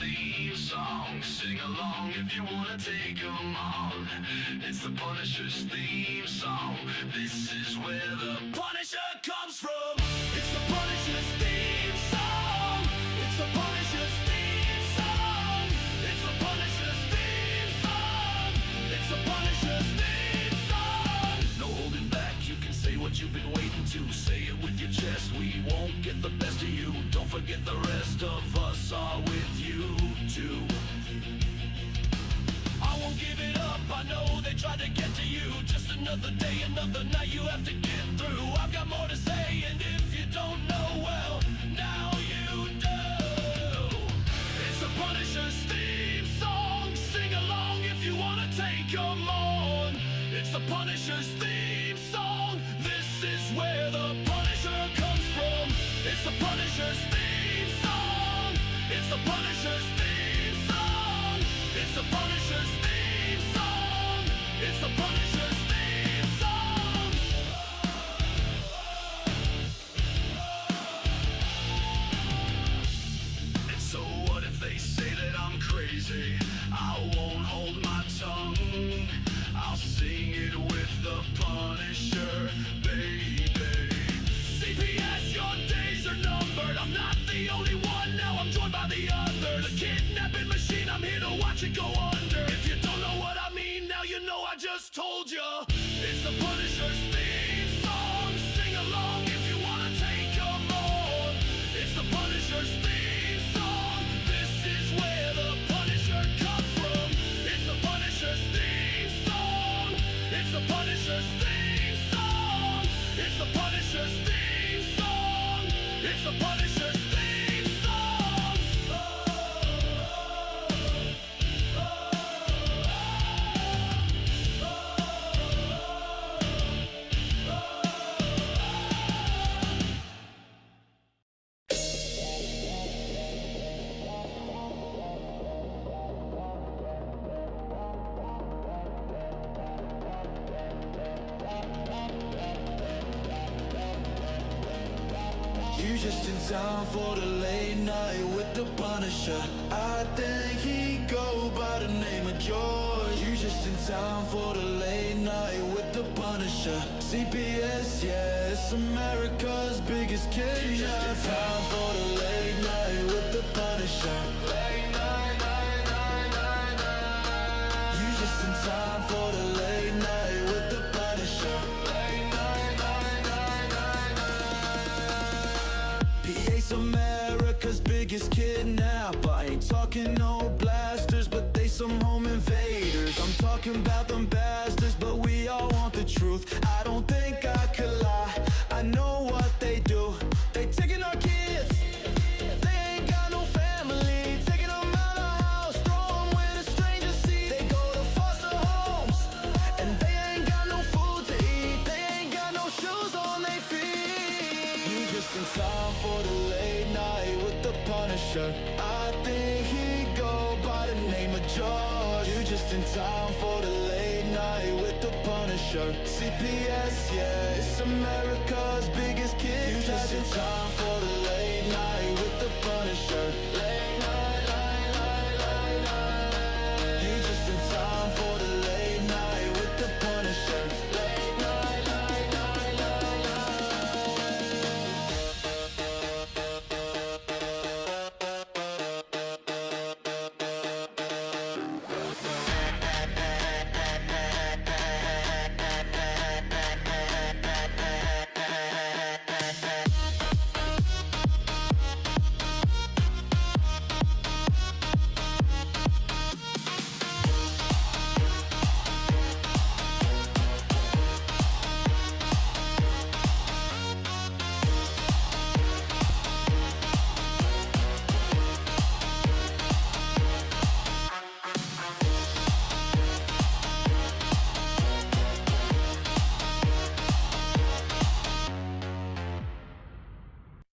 theme song. Sing along if you wanna take 'em on. It's the Punisher's theme song. This is where the Punisher comes from. It's the Punisher's theme song. It's the Punisher's theme song. It's the Punisher's theme song. It's the Punisher's theme song. No holding back, you can say what you've been waiting to. Say it with your chest, we won't get the best of you. Don't forget the rest of us are with you too. I won't give it up, I know they tried to get to you. Just another day, another night you have to get through. I've got more to say, and if you don't know, well, now you do. It's the Punisher's theme song. Sing along if you wanna take 'em on. It's the Punisher's theme song. This is where the Punisher comes from. It's the Punisher's theme song. It's the Punisher's theme song. It's the Punisher's theme song. It's the Punisher's theme song. And so what if they say that I'm crazy? I won't hold my tongue. I'll sing it with the Punisher, baby. CPS, your days are numbered. I'm not the only one, now I'm joined by the other. The kidnapping machine, I'm here to watch it go under. If you don't know what I mean, now you know I just told you. It's the Punisher's theme song. Sing along if you wanna take 'em on. It's the Punisher's theme song. This is where the Punisher comes from. It's the Punisher's theme song. It's the Punisher's theme song. It's the Punisher's theme song. It's the Punisher's theme song. You just in time for the late night with the Punisher. I think he go by the name of George. You just in time for the late night with the Punisher. CPS, yeah, it's America's biggest kid. You just in time for the late night with the Punisher. Late night, night, night, night, night. You just in time for the late night with the Punisher. Late night, night, night, night, night. PA's America's biggest kidnap. I ain't talking no blasters, but they some home invaders. I'm talking about them bastards, but we all want the truth. I don't think I could lie, I know what they do. They taking our kids, they ain't got no family. Taking them out of the house, throw them where the strangers see. They go to foster homes, and they ain't got no food to eat. They ain't got no shoes on their feet. You just in time for the late night with the Punisher. I think he go by the name of George. You just in time for the late night with the Punisher. CPS, yeah, it's America's biggest kid. You just in time for the late night with the Punisher. Late night, night, night, night, night. You just in time for the late night with the Punisher. Late night, night, night, night,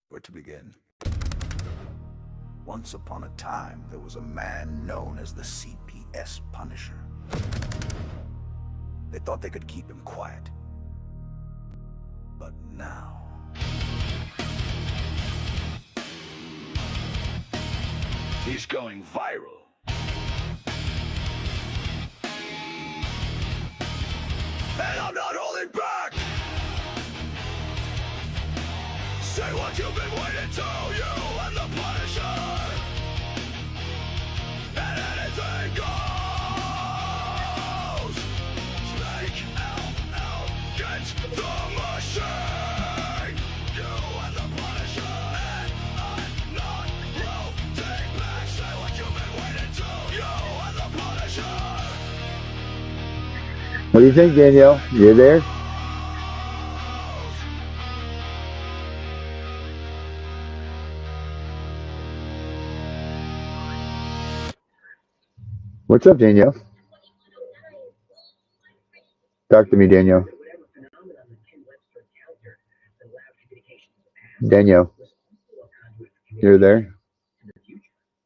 Where to begin? Once upon a time, there was a man known as the CPS Punisher. They thought they could keep him quiet. But now... He's going viral. And I'm not holding back. Say what you've been waiting to, you and the Punisher. And anything goes. Speak out against the machine. You and the Punisher. And I'm not holding back. Say what you've been waiting to, you and the Punisher. What do you think, Danielle? You there? What's up, Danielle? Talk to me, Danielle. Danielle, you're there?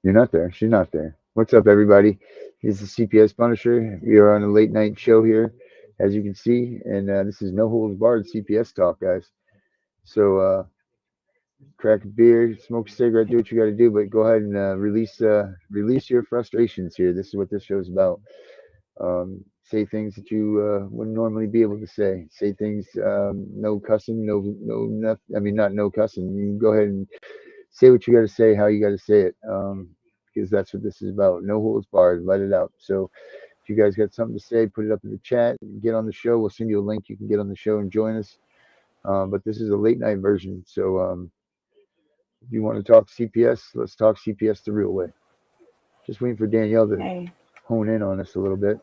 You're not there. She's not there. What's up, everybody? This is CPS Punisher. We are on a late night show here, as you can see, and this is No Holds Barred CPS talk, guys. So crack a beer, smoke a cigarette, do what you got to do, but go ahead and release your frustrations here. This is what this show's about. Say things that you wouldn't normally be able to say. Say things, no cussing, no, nothing. I mean, not no cussing. You can go ahead and say what you got to say, how you got to say it, because that's what this is about. No holds barred. Let it out. So if you guys got something to say, put it up in the chat. Get on the show. We'll send you a link. You can get on the show and join us. But this is a late night version. So if you want to talk CPS, let's talk CPS the real way. Just waiting for Danielle to Hey, hone in on us a little bit.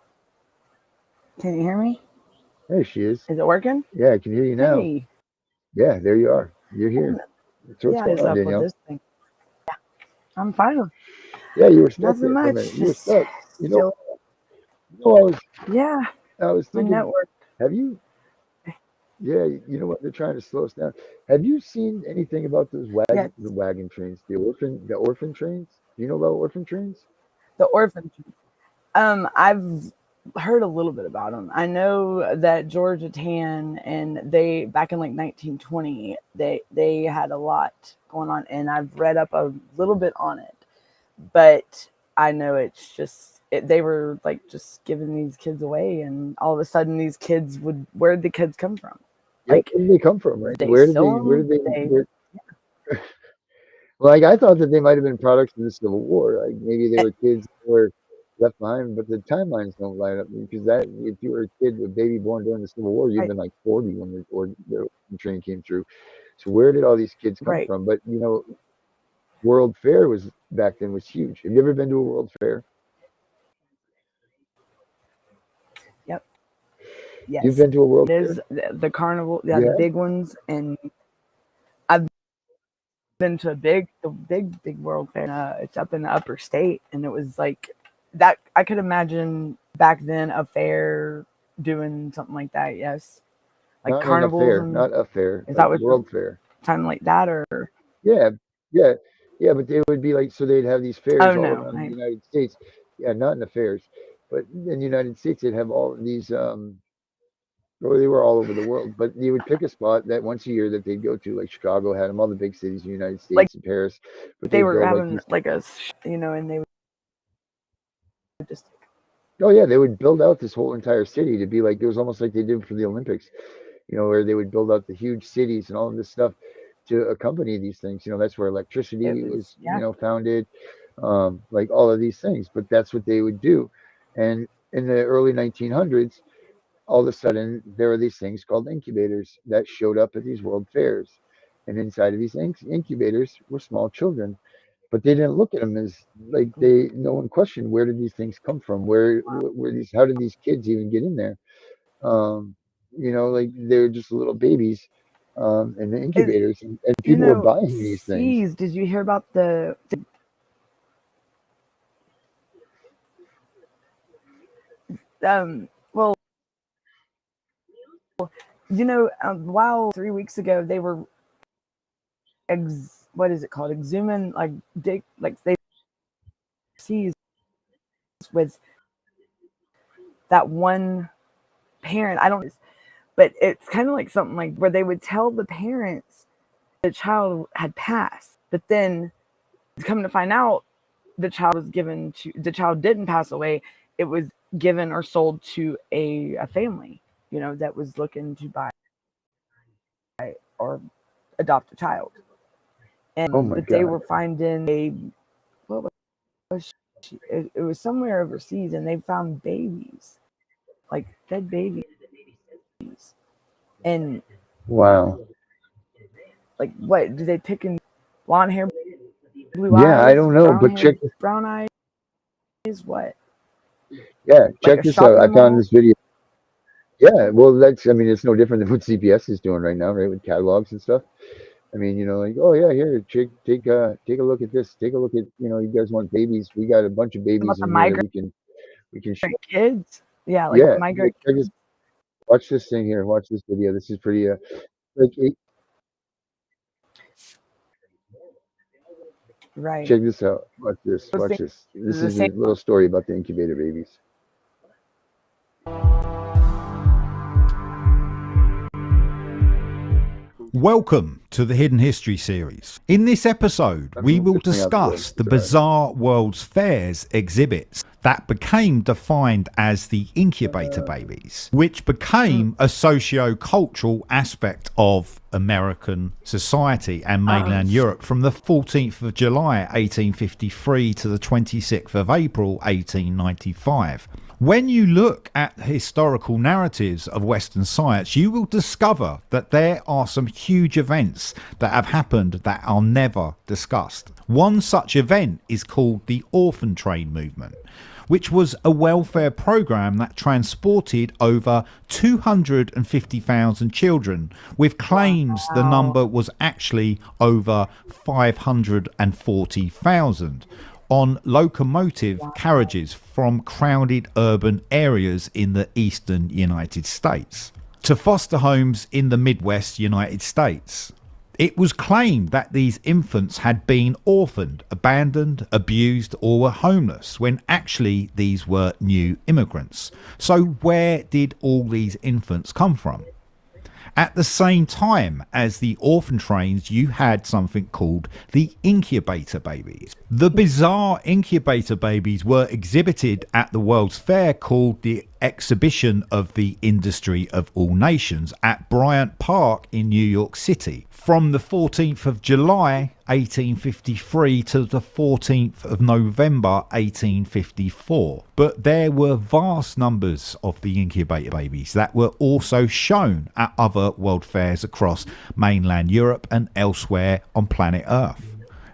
can you hear me? There she is. Is it working? Yeah, I can hear you now. Hey, Yeah, there you are. You're here. So what's yeah, going what's on, up with Danielle? this thing? I'm fine. Yeah, you were stuck Nothing there for a much. minute. You were Just stuck. You know, still, yeah, I was my thinking, network. have you? Yeah, you know what? They're trying to slow us down. Have you seen anything about those Yes, the wagon trains, the orphan trains? Do you know about orphan trains? the orphan. I've heard a little bit about them. I know that Georgia Tan and they back in like 1920, they had a lot going on, and I've read up a little bit on it, but I know it's just they were like just giving these kids away, and all of a sudden these kids would where did the kids come from? Yeah, Like where did they come from, right? they sell Where them. did they, They where, like, I thought that they might have been products of the Civil War. Like, maybe they were kids that were left behind, but the timelines don't line up because that, if you were a kid, a baby born during the Civil War, you'd right, been like 40 when the train came through. So where did all these kids come right. from? But, World Fair was back then was huge. Have you ever been to a World Fair? Yep. You've Yes. been to a World It Fair? is the carnival, yeah, the Yeah. big ones, and I've been to the big World Fair. It's up in the upper state, and it was like that. I could imagine back then a fair doing something like that. Yes, like Not an carnivals, affair, and not a fair, is a that what World Fair. something like that or? Yeah, yeah, yeah. But they would be like, so they'd have these fairs Oh all no, around the United States. Yeah, not in the fairs, but in the United States, they'd have all of these. Well, they were all over the world, but you would pick a spot that once a year that they'd go to. Like Chicago had them, all the big cities in the United like States and Paris. But they they'd were build like having these. like and they would just Oh yeah, they would build out this whole entire city to be like it was almost like they did for the Olympics. Where they would build out the huge cities and all of this stuff to accompany these things. That's where it electricity was was, yeah founded, like all of these things. But that's what they would do. And in the early 1900s, all of a sudden, there were these things called incubators that showed up at these world fairs. And inside of these incubators were small children. But they didn't look at them as like no one questioned where did these things come from? How did these kids even get in there? Like they're just little babies in the it, incubators, and people were buying these things. Seas. Did you hear about the well, while 3 weeks ago they were what is it called, exhuming like dig like they seas with that one parent. I don't, but it's kind of like something like where they would tell the parents the child had passed, but then coming to find out the child didn't pass away, it was given or sold to a family, that was looking to buy or adopt a child. Oh my But they God. were finding what was it was somewhere overseas, and they found babies, like dead babies. And Wow. like, what do they pick? In blonde hair, blue Yeah, I eyes, don't know, brown but hair, brown eyes? What? yeah, Like a check this out. I shopping found mall? this video. Yeah, well, I mean, it's no different than what CPS is doing right now, right, with catalogs and stuff. I mean, like, oh yeah, here, take a look at this. Take a look at, you guys want babies? We got a bunch of babies About the in here that migrant we can show. kids? Yeah, like Yeah, migrant kids. watch this thing here. Watch this video. This is pretty like Right. check this out. Watch this. Those Watch things this. are This the is a same. little story about the incubator babies. Welcome to the Hidden History series. In this episode, we will discuss the bizarre World's Fairs exhibits that became defined as the incubator babies, which became a socio-cultural aspect of American society and mainland Europe from the 14th of July 1853 to the 26th of April 1895. When you look at historical narratives of Western science, you will discover that there are some huge events that have happened that are never discussed. One such event is called the Orphan Train Movement, which was a welfare program that transported over 250,000 children, with claims the number was actually over 540,000. on locomotive carriages from crowded urban areas in the eastern United States to foster homes in the Midwest United States. It was claimed that these infants had been orphaned, abandoned, abused, or were homeless, when actually these were new immigrants. So where did all these infants come from? At the same time as the orphan trains, you had something called the incubator babies. The bizarre incubator babies were exhibited at the World's Fair, called the Exhibition of the Industry of All Nations, at Bryant Park in New York City, from the 14th of July 1853 to the 14th of November 1854. But there were vast numbers of the incubator babies that were also shown at other world fairs across mainland Europe and elsewhere on planet Earth.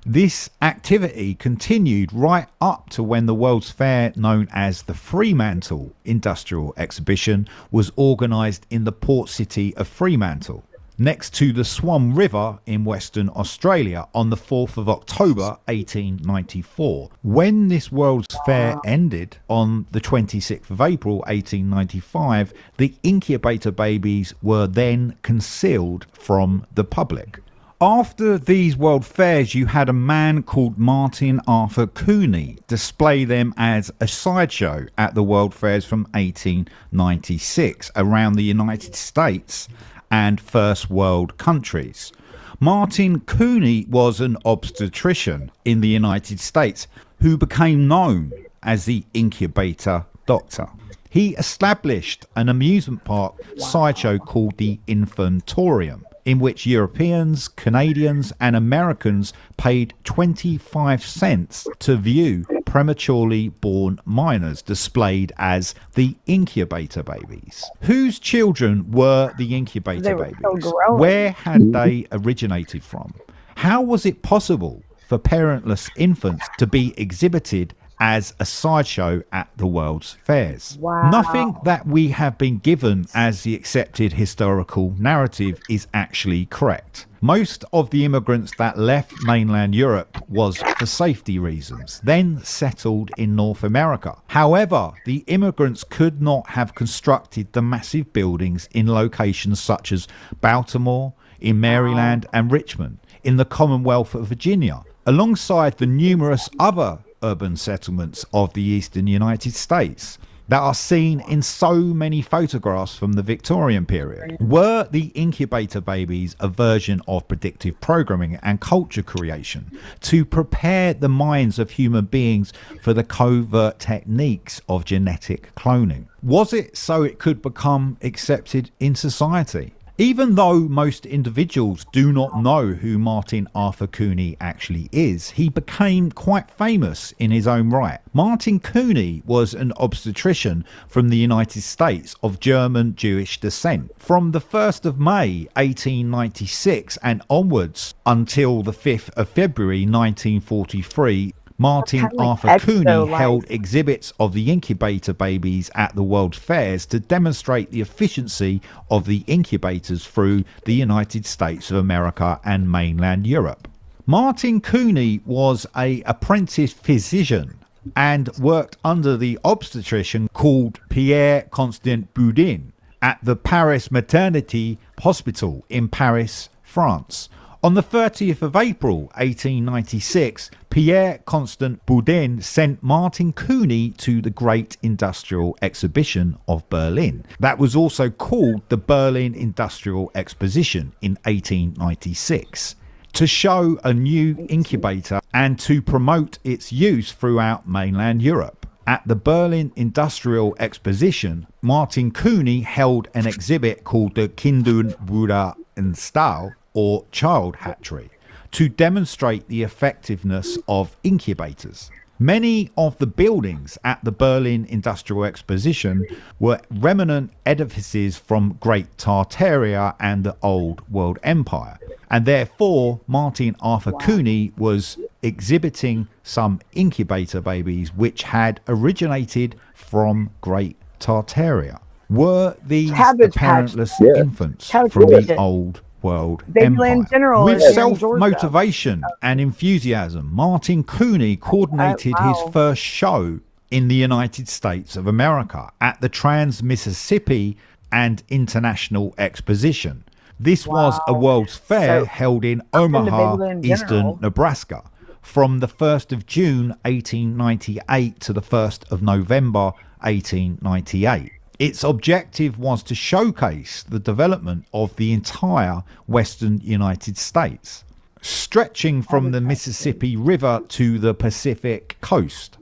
This activity continued right up to when the World's Fair, known as the Fremantle Industrial Exhibition, was organised in the port city of Fremantle, next to the Swan River in Western Australia, on the 4th of October 1894. When this World's Fair ended on the 26th of April 1895, the incubator babies were then concealed from the public. After these world fairs, you had a man called Martin Arthur Cooney display them as a sideshow at the world fairs from 1896 around the United States and first world countries. Martin Cooney was an obstetrician in the United States who became known as the incubator doctor. He established an amusement park sideshow called the Infantorium, in which Europeans, Canadians and Americans paid 25 cents to view prematurely born minors displayed as the incubator babies. Whose children were the incubator babies? Where had they originated from? How was it possible for parentless infants to be exhibited as a sideshow at the World's Fairs? Wow. Nothing that we have been given as the accepted historical narrative is actually correct. Most of the immigrants that left mainland Europe was for safety reasons, then settled in North America. However, the immigrants could not have constructed the massive buildings in locations such as Baltimore, in Maryland and Richmond, in the Commonwealth of Virginia, alongside the numerous other urban settlements of the eastern United States. that are seen in so many photographs from the Victorian period. Were the incubator babies a version of predictive programming and culture creation to prepare the minds of human beings for the covert techniques of genetic cloning? Was it so it could become accepted in society? Even though most individuals do not know who Martin Arthur Cooney actually is, he became quite famous in his own right. Martin Cooney was an obstetrician from the United States of German Jewish descent. From the 1st of May 1896 and onwards until the 5th of February 1943, Martin Arthur Cooney held exhibits of the incubator babies at the World Fairs to demonstrate the efficiency of the incubators through the United States of America and mainland Europe. Martin Cooney was an apprentice physician and worked under the obstetrician called Pierre Constant Boudin at the Paris Maternity Hospital in Paris, France. On the 30th of April 1896, Pierre Constant Boudin sent Martin Cooney to the Great Industrial Exhibition of Berlin. That was also called the Berlin Industrial Exposition in 1896, to show a new incubator and to promote its use throughout mainland Europe. At the Berlin Industrial Exposition, Martin Cooney held an exhibit called the Kinderbruder in Stahl, or child hatchery, to demonstrate the effectiveness of incubators. Many of the buildings at the Berlin Industrial Exposition were remnant edifices from Great Tartaria and the Old World Empire, and therefore Martin Arthur Cooney was exhibiting some incubator babies which had originated from Great Tartaria. Were these the parentless infants from the Old World Empire? With self-motivation and enthusiasm, Martin Cooney coordinated his first show in the United States of America at the Trans-Mississippi and International Exposition. This was a World's Fair held in Omaha, eastern Nebraska, from the 1st of June 1898 to the 1st of November 1898. Its objective was to showcase the development of the entire western United States, stretching from the Mississippi River to the Pacific coast.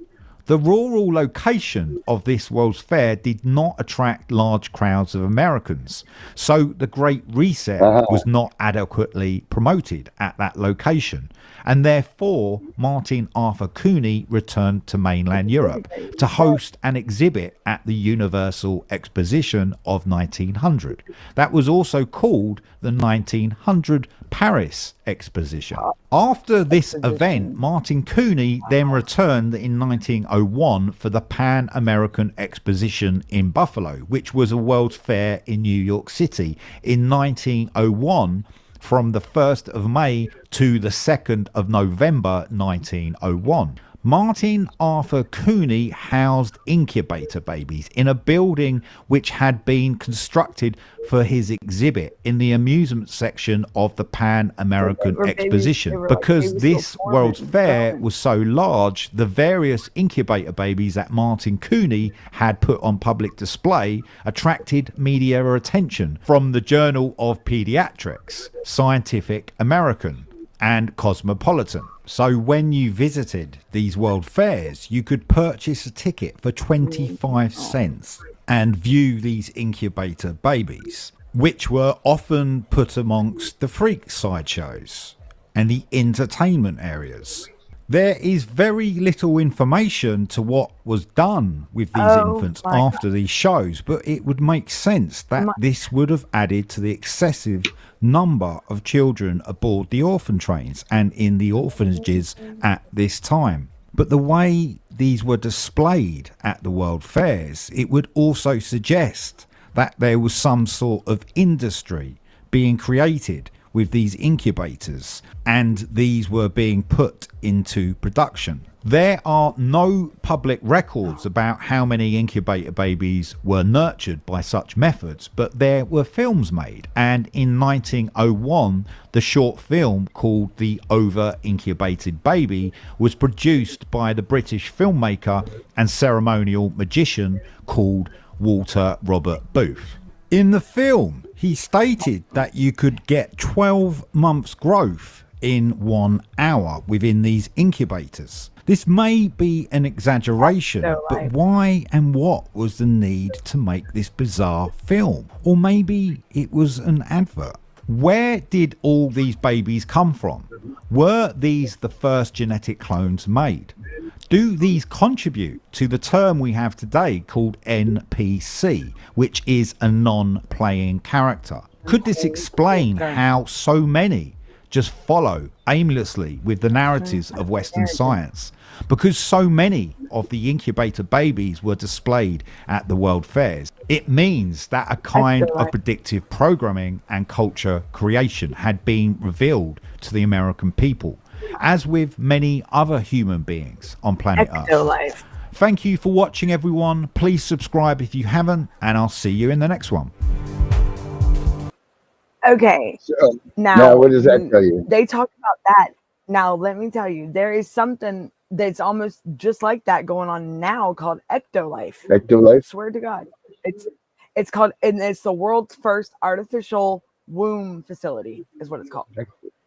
The rural location of this World's Fair did not attract large crowds of Americans, so the Great Reset was not adequately promoted at that location, and therefore Martin Arthur Cooney returned to mainland Europe to host an exhibit at the Universal Exposition of 1900. That was also called the 1900 Paris Exposition. After this event, Martin Cooney then returned in 1901 for the Pan American Exposition in Buffalo, which was a World's Fair in New York City in 1901 from the 1st of May to the 2nd of November 1901. Martin Arthur Cooney housed incubator babies in a building which had been constructed for his exhibit in the amusement section of the Pan American Exposition. Because this World's Fair was so large, the various incubator babies that Martin Cooney had put on public display attracted media attention from the Journal of Pediatrics, Scientific American, and Cosmopolitan. So when you visited these World Fairs, you could purchase a ticket for 25 cents and view these incubator babies, which were often put amongst the freak sideshows and the entertainment areas. There is very little information to what was done with these infants after these shows, but it would make sense that this would have added to the excessive number of children aboard the orphan trains and in the orphanages at this time. But the way these were displayed at the World Fairs, it would also suggest that there was some sort of industry being created with these incubators, and these were being put into production. There are no public records about how many incubator babies were nurtured by such methods, but there were films made, and in 1901 the short film called The Over-Incubated Baby was produced by the British filmmaker and ceremonial magician called Walter Robert Booth. In the film, he stated that you could get 12 months growth in 1 hour within these incubators. This may be an exaggeration, but why and what was the need to make this bizarre film? Or maybe it was an advert. Where did all these babies come from? Were these the first genetic clones made? Do these contribute to the term we have today called NPC, which is a non-playing character? Could this explain how so many just follow aimlessly with the narratives of Western science? Because so many of the incubator babies were displayed at the world fairs, it means that a kind of predictive programming and culture creation had been revealed to the American people, as with many other human beings on planet Earth. Thank you for watching, everyone. Please subscribe if you haven't, and I'll see you in the next one. Okay. So, now what does that tell you? They talk about that. Now, let me tell you, there is something that's almost just like that going on now called ectolife. Ectolife? I swear to God. It's called, and it's the world's first artificial womb facility is what it's called.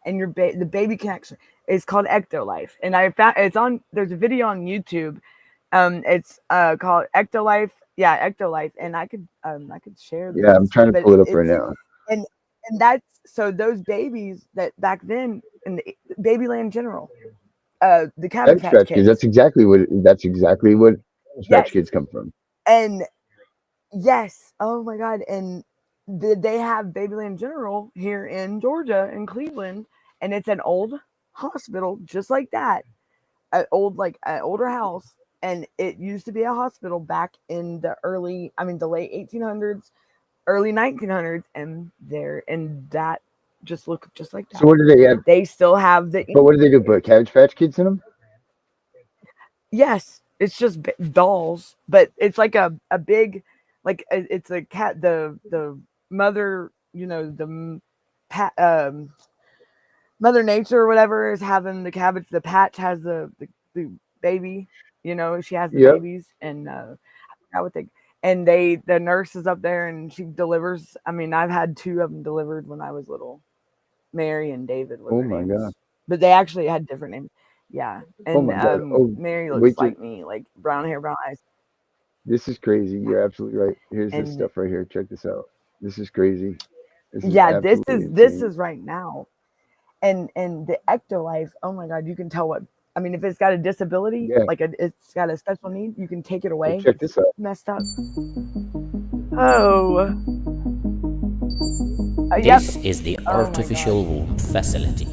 And your the baby connection is called ectolife. And I found there's a video on YouTube. It's called Ectolife. Yeah, Ectolife. And I could share this. Yeah, I'm trying to pull it up right now. And that's so those babies that back then in the Babyland in general, the Cabbage Patch Kids. That's exactly what Patch Kids come from. And yes, oh my God, and they have Babyland General here in Georgia, in Cleveland, and it's an old hospital just like that, an older house, and it used to be a hospital back in the late 1800s, early 1900s, and that just looked just like that. So what do they have? They still have the. But what do they do? Put Cabbage Patch Kids in them? Yes, it's just dolls, but it's like a big, like it's a cat. The mother, Mother Nature or whatever is having the cabbage. The Patch has the baby. She has the babies, and I forgot what the nurse is up there and she delivers. I mean, I've had 2 of them delivered when I was little. Mary and David were their names. God. But they actually had different names. Yeah. And Mary looks like me, like brown hair, brown eyes. This is crazy. You're absolutely right. Here's this stuff right here. Check this out. This is crazy. This is right now. And the ectolife, oh my God, you can tell what, I mean, if it's got a disability, it's got a special need, you can take it away. Well, check this out. Messed up. Oh. This is the artificial womb facility,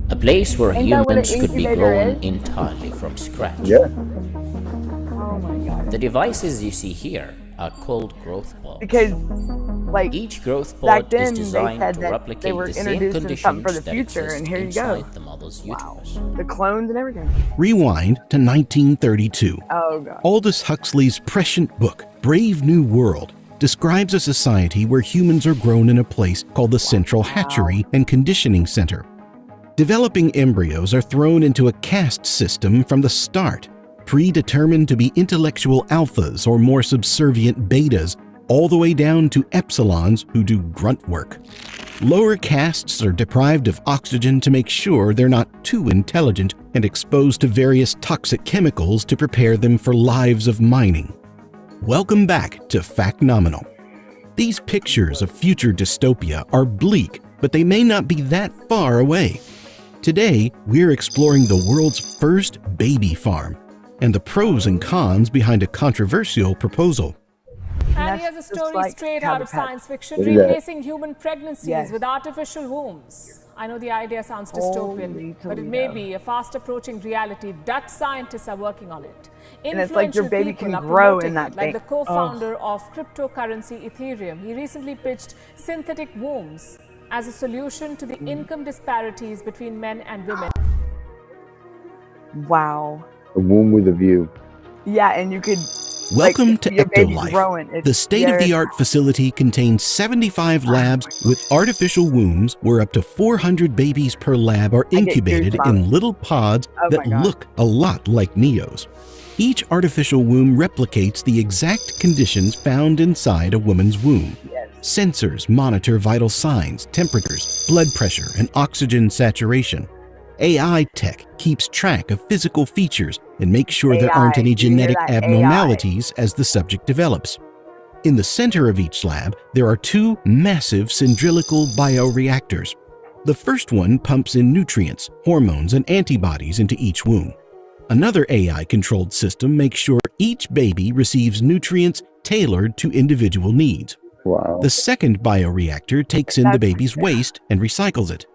a place where humans could be grown entirely from scratch. Yeah. Oh my God. The devices you see here are called growth pods. Because, each growth pod is designed to replicate they were the same introduced to something for the conditions future, that and here you exist go. inside the mother's uterus. The clones and everything. Rewind to 1932. Oh God. Aldous Huxley's prescient book, Brave New World, describes a society where humans are grown in a place called the Central Hatchery and Conditioning Center. Developing embryos are thrown into a caste system from the start, predetermined to be intellectual alphas or more subservient betas, all the way down to epsilons who do grunt work. Lower castes are deprived of oxygen to make sure they're not too intelligent and exposed to various toxic chemicals to prepare them for lives of mining. Welcome back to Fact Nominal. These pictures of future dystopia are bleak, but they may not be that far away. Today, we're exploring the world's first baby farm and the pros and cons behind a controversial proposal. And here's a story straight out of science fiction, replacing human pregnancies with artificial wombs. I know the idea sounds dystopian, but it may be a fast-approaching reality. Dutch scientists are working on it. And it's like your baby can grow in that thing. Like the co-founder of cryptocurrency Ethereum, he recently pitched synthetic wombs as a solution to the income disparities between men and women. Wow. A womb with a view. Yeah, and you could. Welcome like, to your baby's Ectolife. growing. The state-of-the-art facility contains 75 labs with artificial wombs where up to 400 babies per lab are incubated in little pods that look a lot like Neos. Each artificial womb replicates the exact conditions found inside a woman's womb. Sensors monitor vital signs, temperatures, blood pressure, and oxygen saturation. AI tech keeps track of physical features and makes sure there aren't any genetic abnormalities as the subject develops. In the center of each lab, there are two massive cylindrical bioreactors. The first one pumps in nutrients, hormones, and antibodies into each womb. Another AI-controlled system makes sure each baby receives nutrients tailored to individual needs. Wow. The second bioreactor takes in the baby's waste and recycles it.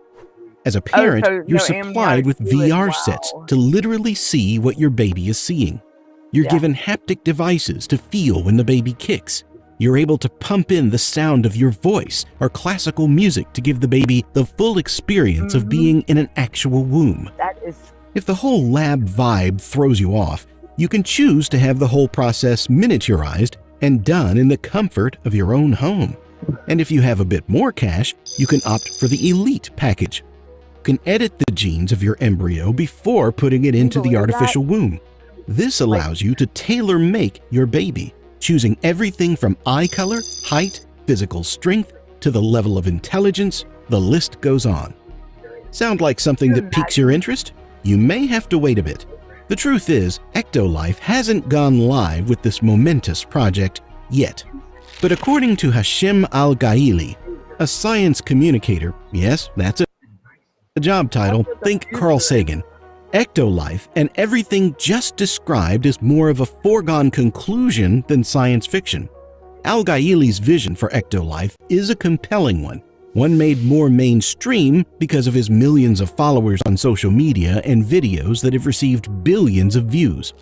As a parent, you're supplied with VR sets to literally see what your baby is seeing. You're given haptic devices to feel when the baby kicks. You're able to pump in the sound of your voice or classical music to give the baby the full experience of being in an actual womb. If the whole lab vibe throws you off, you can choose to have the whole process miniaturized and done in the comfort of your own home. And if you have a bit more cash, you can opt for the Elite package. You can edit the genes of your embryo before putting it into the artificial womb. This allows you to tailor-make your baby, choosing everything from eye color, height, physical strength, to the level of intelligence. The list goes on. Sound like something that piques your interest? You may have to wait a bit. The truth is, Ectolife hasn't gone live with this momentous project yet. But according to Hashim Al-Gaili, a science communicator, yes, that's a job title, think Carl Sagan, Ectolife and everything just described is more of a foregone conclusion than science fiction. Al-Gaili's vision for Ectolife is a compelling one made more mainstream because of his millions of followers on social media and videos that have received billions of views.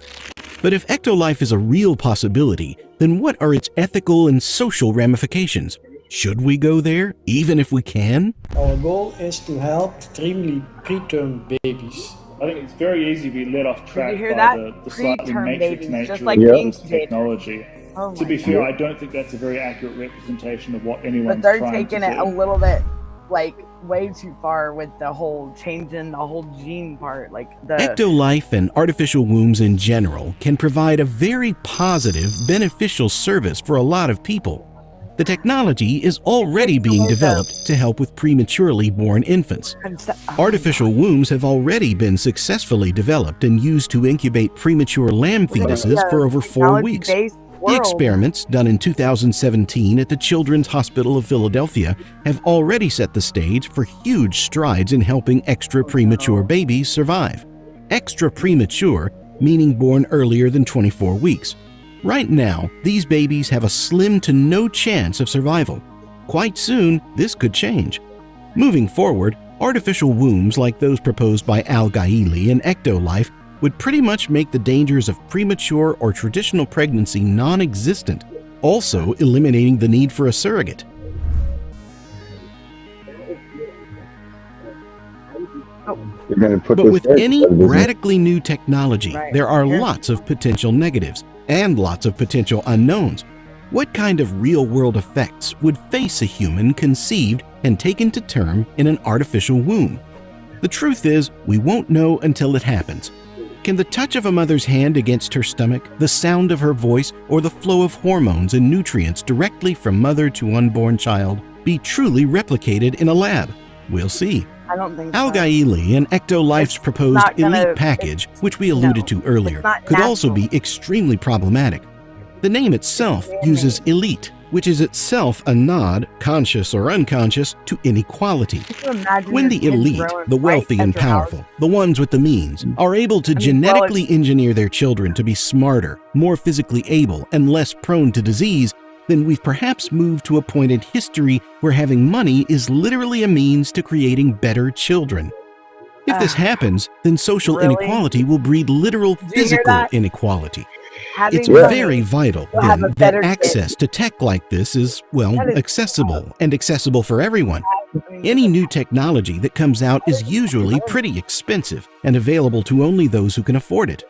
But if Ectolife is a real possibility, then what are its ethical and social ramifications? Should we go there, even if we can? Our goal is to help extremely preterm babies. I think it's very easy to be led off track by the slightly matrix nature of this technology. Oh to be fair, I don't think that's a very accurate representation of what anyone's trying to do. trying But they're taking it a little bit, like, way too far with the whole changing the whole gene part. Like the Ectolife and artificial wombs in general can provide a very positive, beneficial service for a lot of people. The technology is already being developed to help with prematurely born infants. Artificial wombs have already been successfully developed and used to incubate premature lamb fetuses for over 4 weeks. The experiments, done in 2017 at the Children's Hospital of Philadelphia, have already set the stage for huge strides in helping extra premature babies survive. Extra premature meaning born earlier than 24 weeks. Right now, these babies have a slim to no chance of survival. Quite soon, this could change. Moving forward, artificial wombs like those proposed by Al-Gaili and Ectolife would pretty much make the dangers of premature or traditional pregnancy non-existent, also eliminating the need for a surrogate. But with any radically new technology, there are lots of potential negatives and lots of potential unknowns. What kind of real-world effects would face a human conceived and taken to term in an artificial womb? The truth is, we won't know until it happens. Can the touch of a mother's hand against her stomach, the sound of her voice, or the flow of hormones and nutrients directly from mother to unborn child be truly replicated in a lab? We'll see. I don't think so. Al-Gaili and Ectolife's proposed Elite package, which we alluded to earlier, could also be extremely problematic. The name itself uses elite, which is itself a nod, conscious or unconscious, to inequality. When the elite, the wealthy and powerful, the ones with the means, are able to genetically engineer their children to be smarter, more physically able, and less prone to disease, then we've perhaps moved to a point in history where having money is literally a means to creating better children. If this happens, then social inequality will breed literal physical inequality. It's very vital, then, that access to tech like this is, well, accessible, and accessible for everyone. Any new technology that comes out is usually pretty expensive and available to only those who can afford it.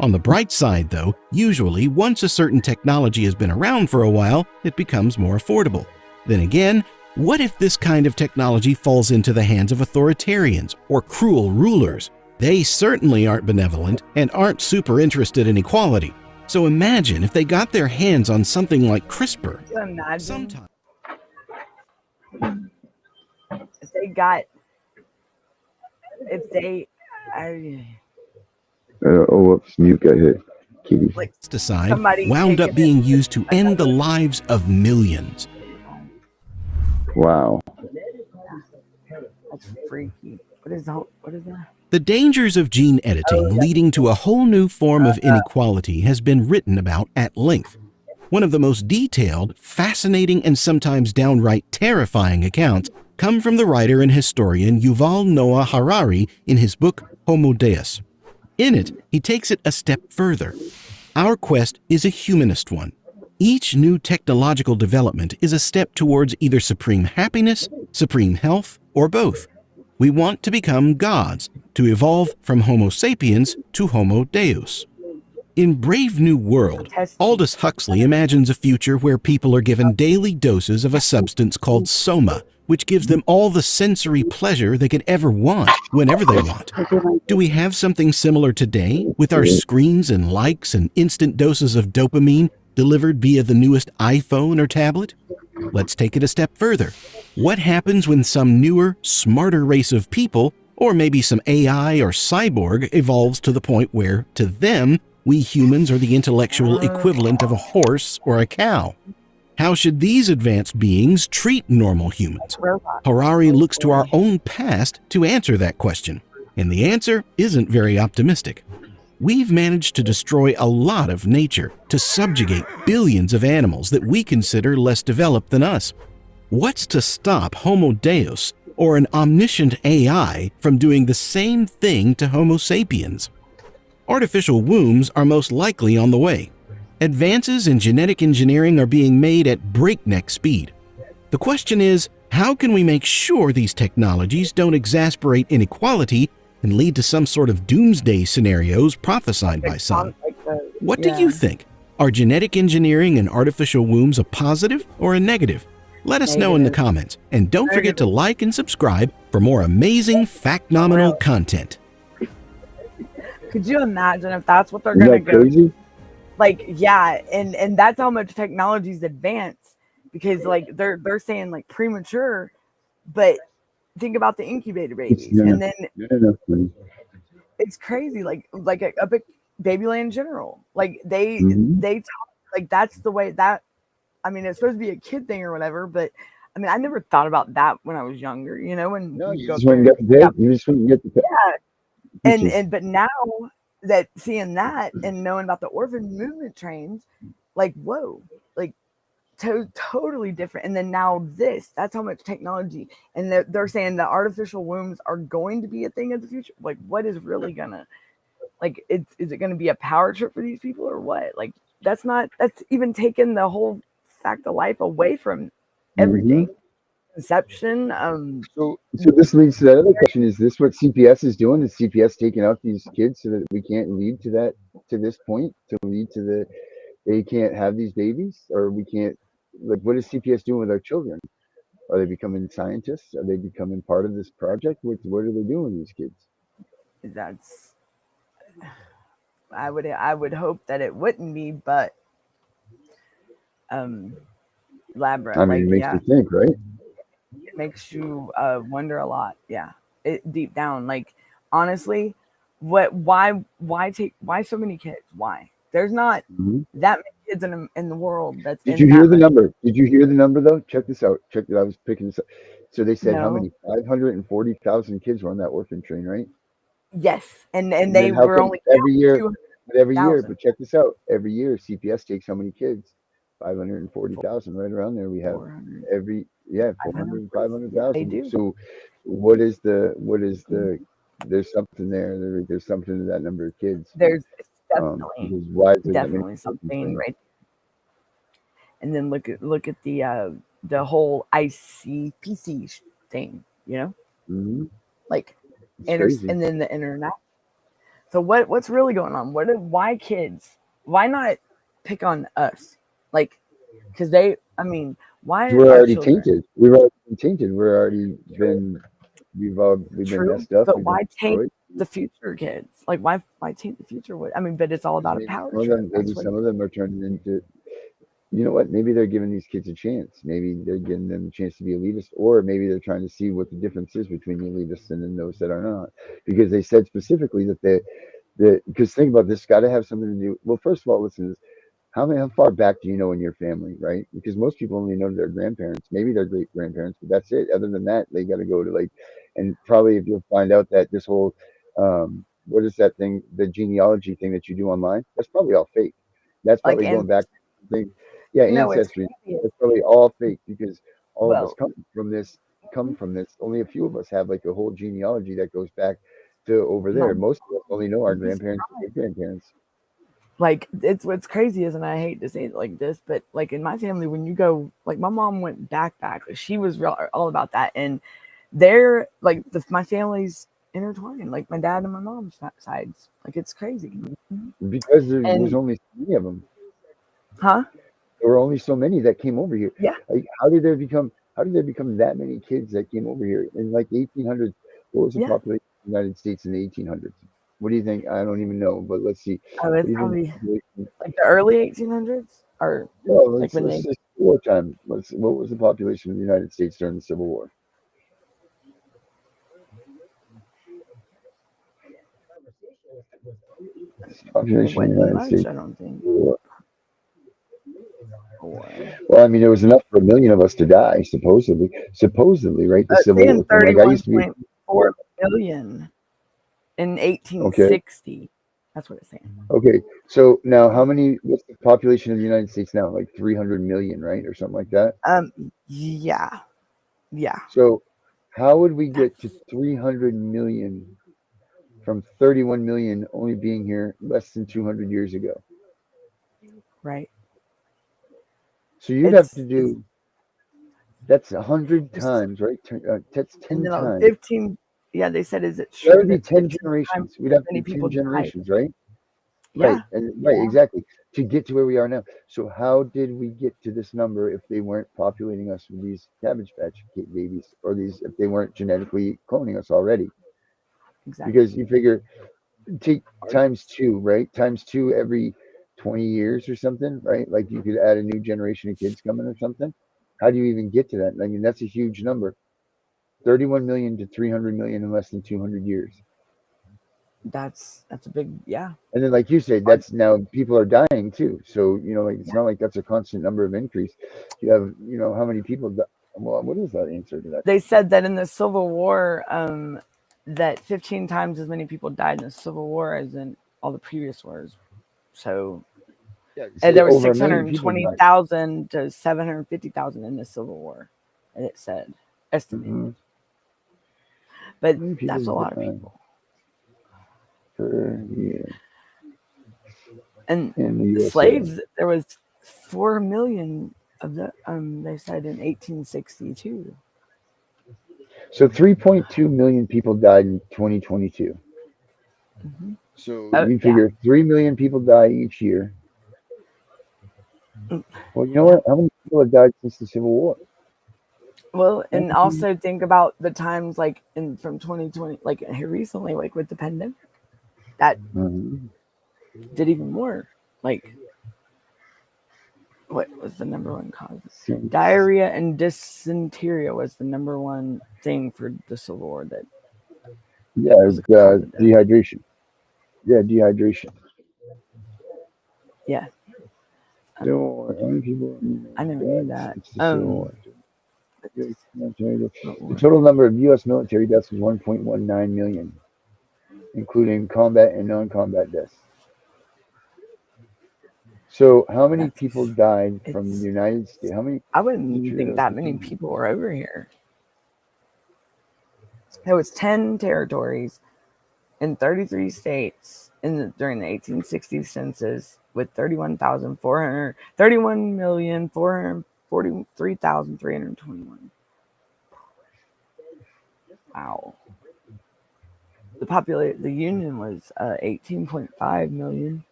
On the bright side, though, usually once a certain technology has been around for a while, it becomes more affordable. Then again, what if this kind of technology falls into the hands of authoritarians or cruel rulers? They certainly aren't benevolent and aren't super interested in equality. So imagine if they got their hands on something like CRISPR. Imagine if they got, whoops, mute got hit. Kitty. Decide wound up being used to end the lives of millions. Wow. That's freaky. What is that? The dangers of gene editing leading to a whole new form of inequality has been written about at length. One of the most detailed, fascinating, and sometimes downright terrifying accounts come from the writer and historian Yuval Noah Harari in his book Homo Deus. In it, he takes it a step further. Our quest is a humanist one. Each new technological development is a step towards either supreme happiness, supreme health, or both. We want to become gods, to evolve from Homo sapiens to Homo Deus. In Brave New World, Aldous Huxley imagines a future where people are given daily doses of a substance called soma, which gives them all the sensory pleasure they could ever want, whenever they want. Do we have something similar today, with our screens and likes and instant doses of dopamine delivered via the newest iPhone or tablet? Let's take it a step further. What happens when some newer, smarter race of people, or maybe some AI or cyborg, evolves to the point where, to them, we humans are the intellectual equivalent of a horse or a cow? How should these advanced beings treat normal humans? Harari looks to our own past to answer that question, and the answer isn't very optimistic. We've managed to destroy a lot of nature, to subjugate billions of animals that we consider less developed than us. What's to stop Homo Deus, or an omniscient AI, from doing the same thing to Homo sapiens? Artificial wombs are most likely on the way. Advances in genetic engineering are being made at breakneck speed. The question is, how can we make sure these technologies don't exasperate inequality and lead to some sort of doomsday scenarios prophesied by some? What do you think? Are genetic engineering and artificial wombs a positive or a negative? Let us know in the comments, and don't forget to like and subscribe for more amazing fact-nominal content. Could you imagine if that's what they're going to go crazy? Like, yeah, and that's how much technology's advanced, because like they're saying like premature, but think about the incubator babies, and then it's crazy. Like a big Babyland in general, like they talk, like that's the way that, I mean, it's supposed to be a kid thing or whatever, but I mean, I never thought about that when I was younger, you know, when you just wouldn't get the but now that seeing that and knowing about the orphan movement trains, like, whoa, like totally different. And then now that's how much technology, and they're saying the artificial wombs are going to be a thing of the future. Like, what is really gonna, like, is it going to be a power trip for these people or what? Like, that's even taking the whole fact of life away from everything. Conception. So this leads to that other question: is this what CPS is doing? Is CPS taking out these kids so that we can't lead to this point, to lead to they can't have these babies, or we can't, like, what is CPS doing with our children? Are they becoming scientists? Are they becoming part of this project? What are they doing with these kids? I would hope that it wouldn't be, but Labra. I mean, it makes you think, right? It makes you wonder a lot. Yeah, deep down, like, honestly, why so many kids? Why? There's not that many kids in the world. Did you hear the number? Did you hear the number though? Check this out. I was picking this up. So they said how many? 540,000 kids were on that orphan train, right? Yes, and they were only every year. But check this out. Every year, CPS takes how many kids? 540,000, right around there. We have 400 and 500,000. They do. So what is the there's something there. There's something to that number of kids. There's definitely something right. And then look at the whole ICPC thing, you know, like, and then the internet. So what's really going on? Why kids? Why not pick on us? Like, because they, I mean, why we're are already children tainted. We've already been tainted. We've been true? messed up. But We've been why taint destroyed. the future kids? Like, why taint the future? I mean, but it's all about a power trip. Maybe some of them are turning into. You know what? Maybe they're giving these kids a chance. Maybe they're giving them a chance to be elitist, or maybe they're trying to see what the difference is between the elitists and then those that are not. Because they said specifically that because think about this, got to have something to do. Well, first of all, listen, how far back do you know in your family, right? Because most people only know their grandparents, maybe their great grandparents, but that's it. Other than that, they got to go to like, and probably if you'll find out that this whole, what is that thing, the genealogy thing that you do online, that's probably all fake. That's probably Like, going back to something, yeah, no, ancestry. That's probably all fake because all of us well, come from this. Only a few of us have like a whole genealogy that goes back to over there. Most of us only know our grandparents and great grandparents. Like, it's what's crazy is, and I hate to say it like this, but like in my family, when you go, like my mom went back, she was all about that, and they're like my family's intertwined, like my dad and my mom's sides, like it's crazy. Because there's only so many of them. Huh? There were only so many that came over here. Yeah. Like, how did there become that many kids that came over here in like 1800s? What was the population of the United States in the 1800s? What do you think? I don't even know, but let's see. Oh, it's probably like the early 1800s, or let's just wartime. What was the population of the United States during the Civil War? Population of the United States. I don't think. Well, I mean, there was enough for 1 million of us to die, supposedly. Supposedly, right? The Civil War. Like, I used to be 31.4 million in 1860. Okay. That's what it's saying. Okay, so now what's the population of the United States now? Like 300 million, right? Or something like that? Yeah. So how would we get to 300 million from 31 million only being here less than 200 years ago? Right. So you'd have to do, that's 100 times, right? That's 10 times. 15, yeah, they said, is it true? That would be 10 generations. We'd have to do 10 generations, right? Yeah. Right, and exactly, to get to where we are now. So how did we get to this number if they weren't populating us with these Cabbage Patch babies, or if they weren't genetically cloning us already? Exactly. Because you figure, take times 2, right? Times 2 every 20 years or something, right? Like you could add a new generation of kids coming or something. How do you even get to that? I mean, that's a huge number. 31 million to 300 million in less than 200 years. That's a big, yeah. And then, like you said, that's now people are dying too. So, like, it's not like that's a constant number of increase. You have, how many people die. Well, what is that answer to that? They said that in the Civil War, that 15 times as many people died in the Civil War as in all the previous wars. So there was 620,000 to 750,000 in the Civil War, and it said estimated. But that's a lot of people per year. And slaves, there was 4 million of the they said in 1862. So 3.2 million people died in 2022. Mm-hmm. So you figure 3 million people die each year. Well, you know what? How many people have died since the Civil War? Well, and also think about the times like from 2020, like here recently, like with the pandemic, that did even more. Like, what was the number one cause? Diarrhea and dysentery was the number one thing for the Civil War. That dehydration. Yeah, dehydration. Yeah. How many people? I never knew that. The total number of U.S. military deaths was 1.19 million, including combat and non-combat deaths. So, how many people died from the United States? How many? I wouldn't think that many people were over here. There was 10 territories in 33 states during the 1860 census, with 31,443,321. Wow. the Union was 18.5 million.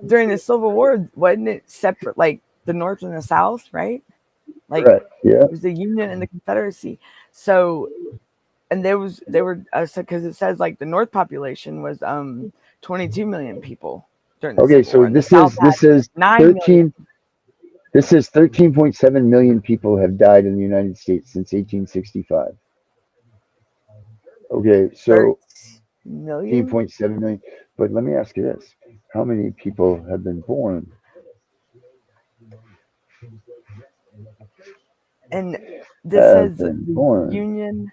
During the Civil War, wasn't it separate, like the North and the South, right? Like, yeah, it was the Union and the Confederacy. So, and they were because it says like the North population was 22 million people during the Civil War. This is 13. This is 13.7 million people have died in the United States since 1865. Okay, so 13.7 million. But let me ask you this: how many people have been born? And this says the Union,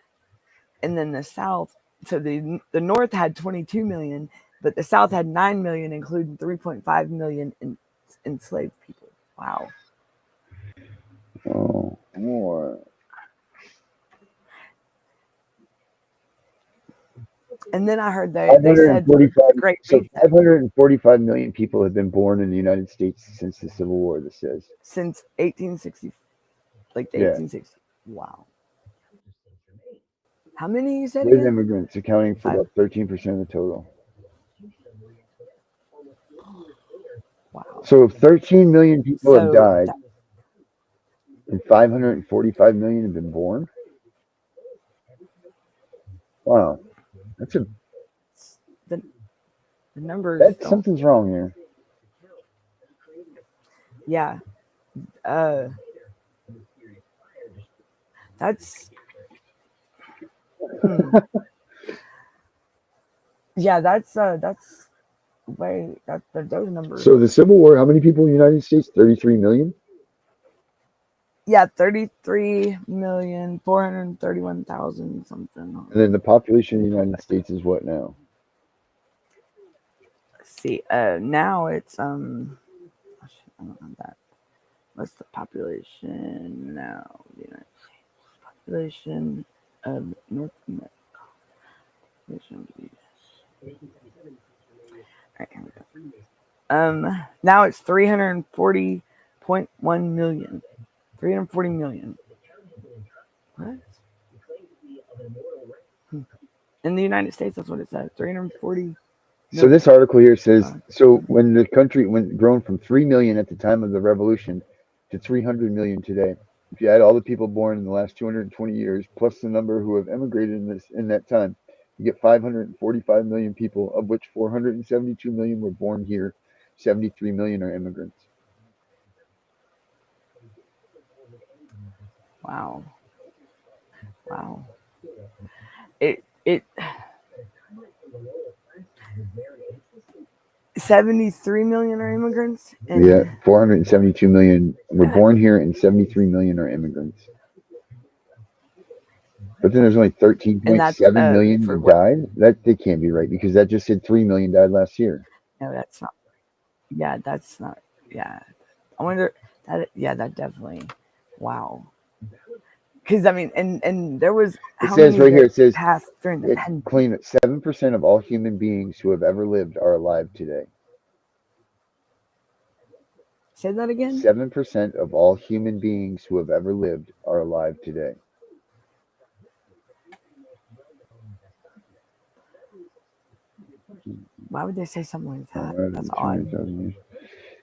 and then the South. So the North had 22 million, but the South had 9 million, including 3.5 million enslaved people. Wow. Oh, more. And then I heard they said great. So 545 million people have been born in the United States since the Civil War. This says since 1860, like the 1860s. Wow. How many you said with again? immigrants accounting for about 13% of the total. Wow. So if 13 million people have died, and 545 million have been born. Wow, that's the numbers. Something's wrong here. Yeah. That's. Yeah, that's way those numbers. So the Civil War, how many people in the United States? 33 million? Yeah, 33,431,000 something. And then the population of the United States is what now? Let's see. Now it's I don't have that. What's the population now? The United States population of North America. All right, here we go. Now it's 340.1 million. 340 million. What? In the United States, that's what it says. 340 million. So this article here says, so when the country went grown from 3 million at the time of the revolution to 300 million today, if you add all the people born in the last 220 years, plus the number who have emigrated in that time, you get 545 million people, of which 472 million were born here. 73 million are immigrants. Wow. 73 million are immigrants. Yeah, 472 million were born here, and 73 million are immigrants. But then there's only 13.7 million who died. That can't be right, because that just said 3 million died last year. No, that's not. Yeah, that's not. Yeah, I wonder that. Yeah, that definitely. Wow. Because I mean, and there was. It says right here. It says it claimed that 7% of all human beings who have ever lived are alive today. Say that again. 7% of all human beings who have ever lived are alive today. Why would they say something like that? That's odd.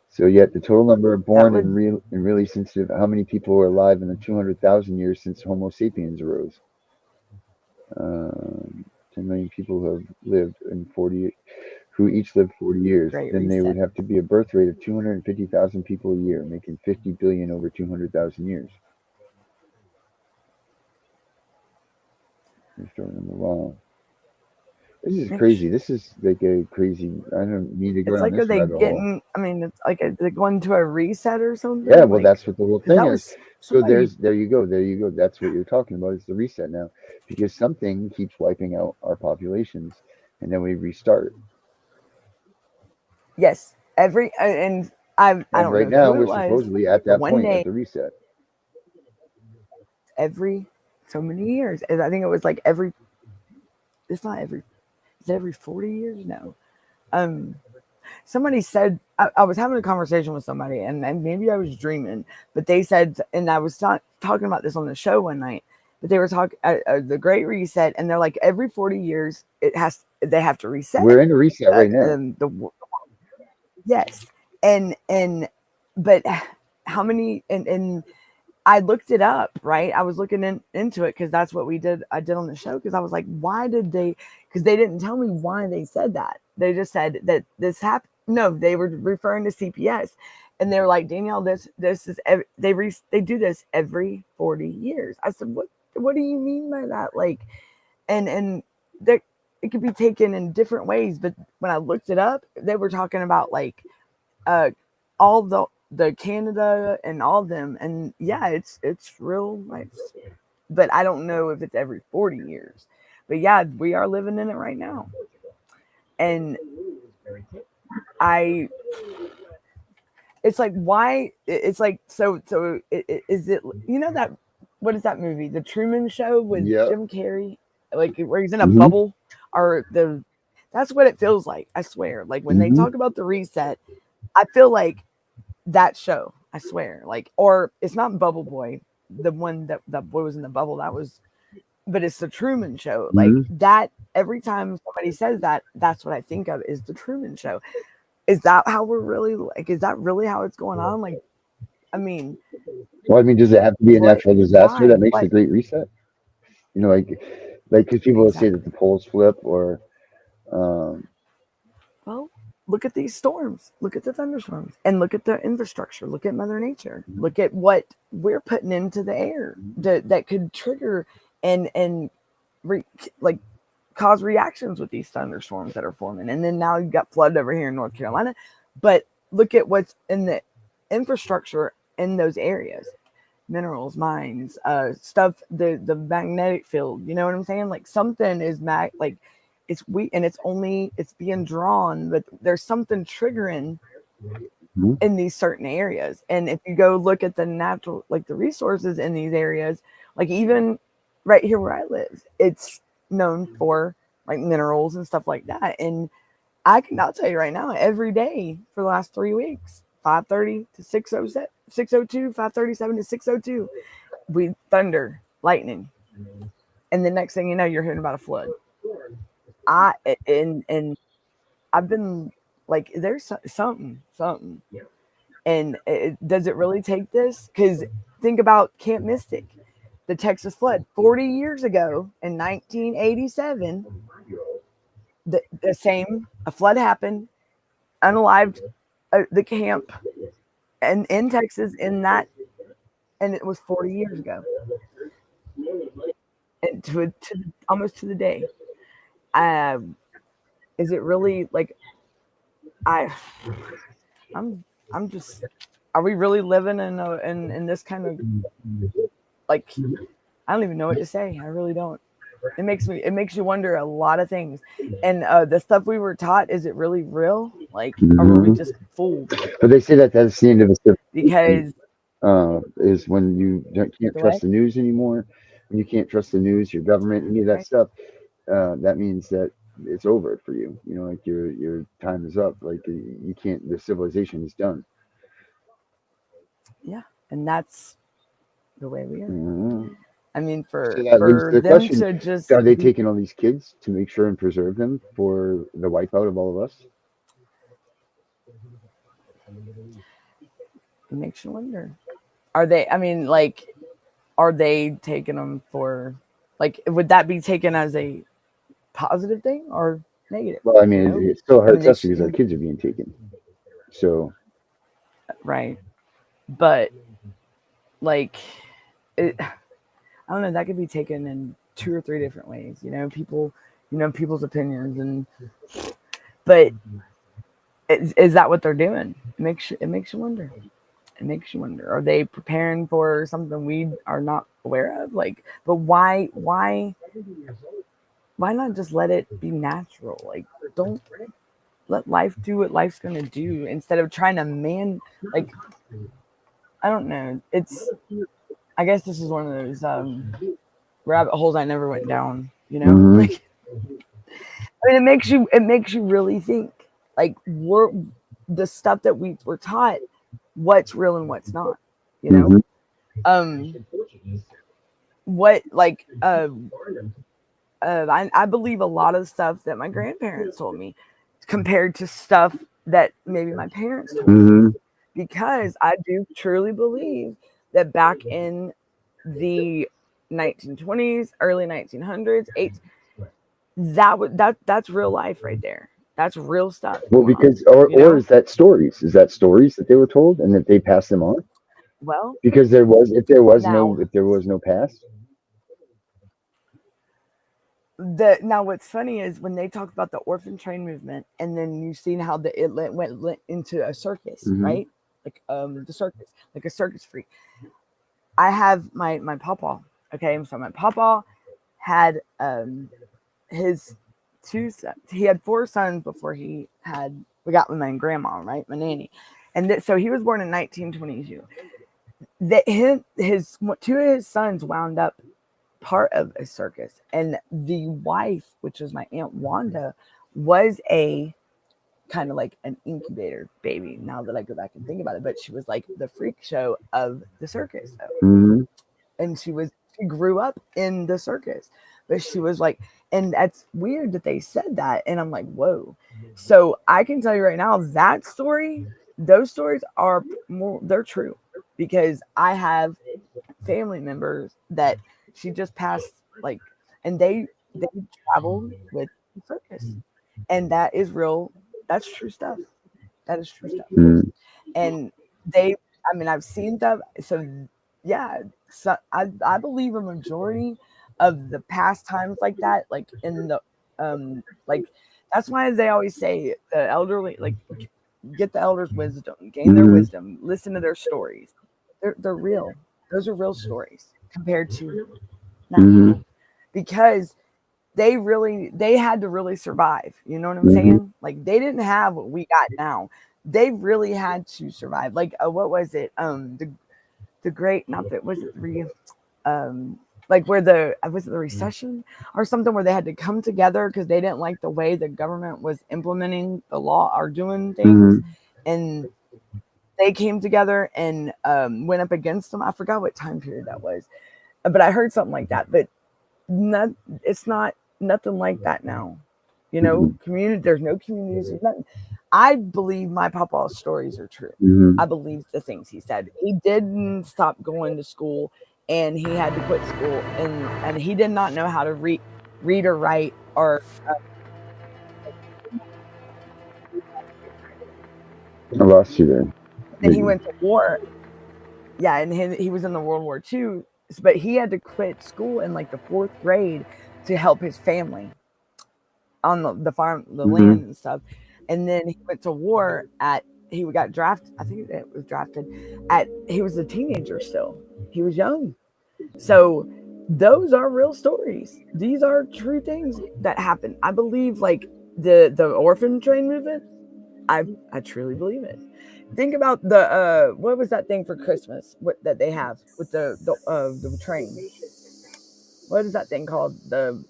So yet the total number of born and really sensitive, how many people were alive in the 200,000 years since Homo sapiens arose? 10 million people who have lived in 40, who each lived 40 years. Then they would have to be a birth rate of 250,000 people a year, making 50 billion over 200,000 years. Wow. This is crazy. This is like a crazy. I don't need to go it's down like, this rabbit hole. I mean, it's like they're going to a reset or something. Yeah, well, that's what the whole thing is. So there you go. That's what you're talking about. It's the reset now, because something keeps wiping out our populations, and then we restart. Yes, I don't right now we're supposedly at that point at the reset. Every so many years, and I think it was like every. It's not every. Is it every 40 years? No. somebody said, I was having a conversation with somebody, and maybe I was dreaming, but they said, and I was talking about this on the show one night, but they were talking the Great Reset, and they're like, every 40 years they have to reset. We're in a reset right now. Yes, and but how many and I looked it up, right? I was looking into it because that's what I did on the show, because I was like, why did they? Because they didn't tell me why they said that. They just said that this happened. No, they were referring to CPS, and they were like, Danielle, this is they do this every 40 years. I said, what do you mean by that? Like, and that it could be taken in different ways. But when I looked it up, they were talking about like all the Canada and all of them, and yeah, it's real nice. But I don't know if it's every 40 years. But yeah, we are living in it right now. And it's like, why? It's like, so is it, that, what is that movie? The Truman Show with Jim Carrey, like where he's in a bubble, or that's what it feels like. I swear. Like when they talk about the reset, I feel like that show, I swear, like, or it's not Bubble Boy, the one that boy was in the bubble, but it's the Truman Show. Like that, every time somebody says that, that's what I think of, is the Truman Show. Is that how we're really, like, is that really how it's going on? Like, I mean, well, I mean, does it have to be a natural disaster that makes a great reset? Like because people will say that the poles flip, or well, look at these storms, look at the thunderstorms, and look at the infrastructure, look at Mother Nature, look at what we're putting into the air that could trigger and cause reactions with these thunderstorms that are forming. And then now you've got flood over here in North Carolina, but look at what's in the infrastructure in those areas, minerals, mines, stuff, the magnetic field, you know what I'm saying? Like something is it's weak, and it's being drawn, but there's something triggering in these certain areas. And if you go look at the natural, like the resources in these areas, like even right here where I live, it's known for like minerals and stuff like that. And I'll tell you right now, every day for the last 3 weeks, 5:30 to 6:02, 5:37 to 6:02, we thunder, lightning, and the next thing you know, you're hearing about a flood. And I've been like, there's something, and does it really take this? Because think about Camp Mystic, the Texas flood 40 years ago in 1987. A flood happened, unalived the camp and in Texas and it was 40 years ago, and to almost to the day. Is it really like I'm just, are we really living in this kind of, like, I don't even know what to say. I really don't. It makes you wonder a lot of things. And the stuff we were taught, is it really real? Like, or were we just fooled? But they say that that's the end of the because is when you can't trust the news anymore. When you can't trust the news, your government, any of that stuff, that means that it's over for you. Like your time is up. Like you can't. The civilization is done. Yeah, and that's the way we are. I mean, for them question, to just, are they taking all these kids to make sure and preserve them for the wipeout of all of us? It makes you wonder. Are they? I mean, like, are they taking them for, like, would that be taken as a positive thing or negative? Well, I mean, it still hurts us because our kids are being taken. So, right, but like, I don't know. That could be taken in 2 or 3 different ways. People's opinions, but is that what they're doing? It makes you wonder. It makes you wonder. Are they preparing for something we are not aware of? Like, but why not just let it be natural? Like, don't let life do what life's gonna do instead of trying to like, I don't know. I guess this is one of those rabbit holes I never went down. Like, I mean, it makes you really think. like we're the stuff that we were taught, what's real and what's not, you know. What like I believe a lot of stuff that my grandparents told me compared to stuff that maybe my parents told me, because I do truly believe that back in the 1920s, early 1900s, that's real life right there. That's real stuff. Well, because or is that stories? Is that stories that they were told and that they passed them on? Well, because if there was no past. Now what's funny is when they talk about the orphan train movement, and then you've seen how it went into a circus, right? Like the circus, like a circus freak. I have my papa. Okay, so my papa had his two sons. He had 4 sons before we got with my grandma, right, my nanny, and so he was born in 1922. That his 2 of his sons wound up part of a circus, and the wife, which was my Aunt Wanda, was a kind of like an incubator baby, now that I go back and think about it, but she was like the freak show of the circus, and she grew up in the circus, but she was like, and that's weird that they said that, and I'm like, whoa. So I can tell you right now, those stories are they're true, because I have family members that she just passed, like, and they traveled with the circus, and that is real. That's true stuff. That is true stuff. And I've seen them. So yeah, so I believe a majority of the pastimes like that, like in the like, that's why they always say the elderly, like, get the elders' wisdom, gain their wisdom, listen to their stories. They're real. Those are real stories compared to now, because they had to really survive. You know what I'm saying? Like, they didn't have what we got now. They really had to survive. Like, what was it? The great, not that, was it like where was it the recession or something, where they had to come together because they didn't like the way the government was implementing the law or doing things, and they came together and went up against them. I forgot what time period that was, but I heard something like that. But it's not nothing like that now. You know, there's no communities. There's nothing. I believe my papa's stories are true. I believe the things he said. He didn't stop going to school, and he had to quit school, and he did not know how to read or write or. I lost you there. And he went to war. Yeah, and he was in the World War II, but he had to quit school in like the 4th grade to help his family on the farm, the land and stuff. And then he went to war he got drafted. I think it was drafted he was a teenager still. He was young. So those are real stories. These are true things that happen. I believe, like the orphan train movement. I truly believe it. Think about the what was that thing for Christmas? What that they have with the train? What is that thing called? The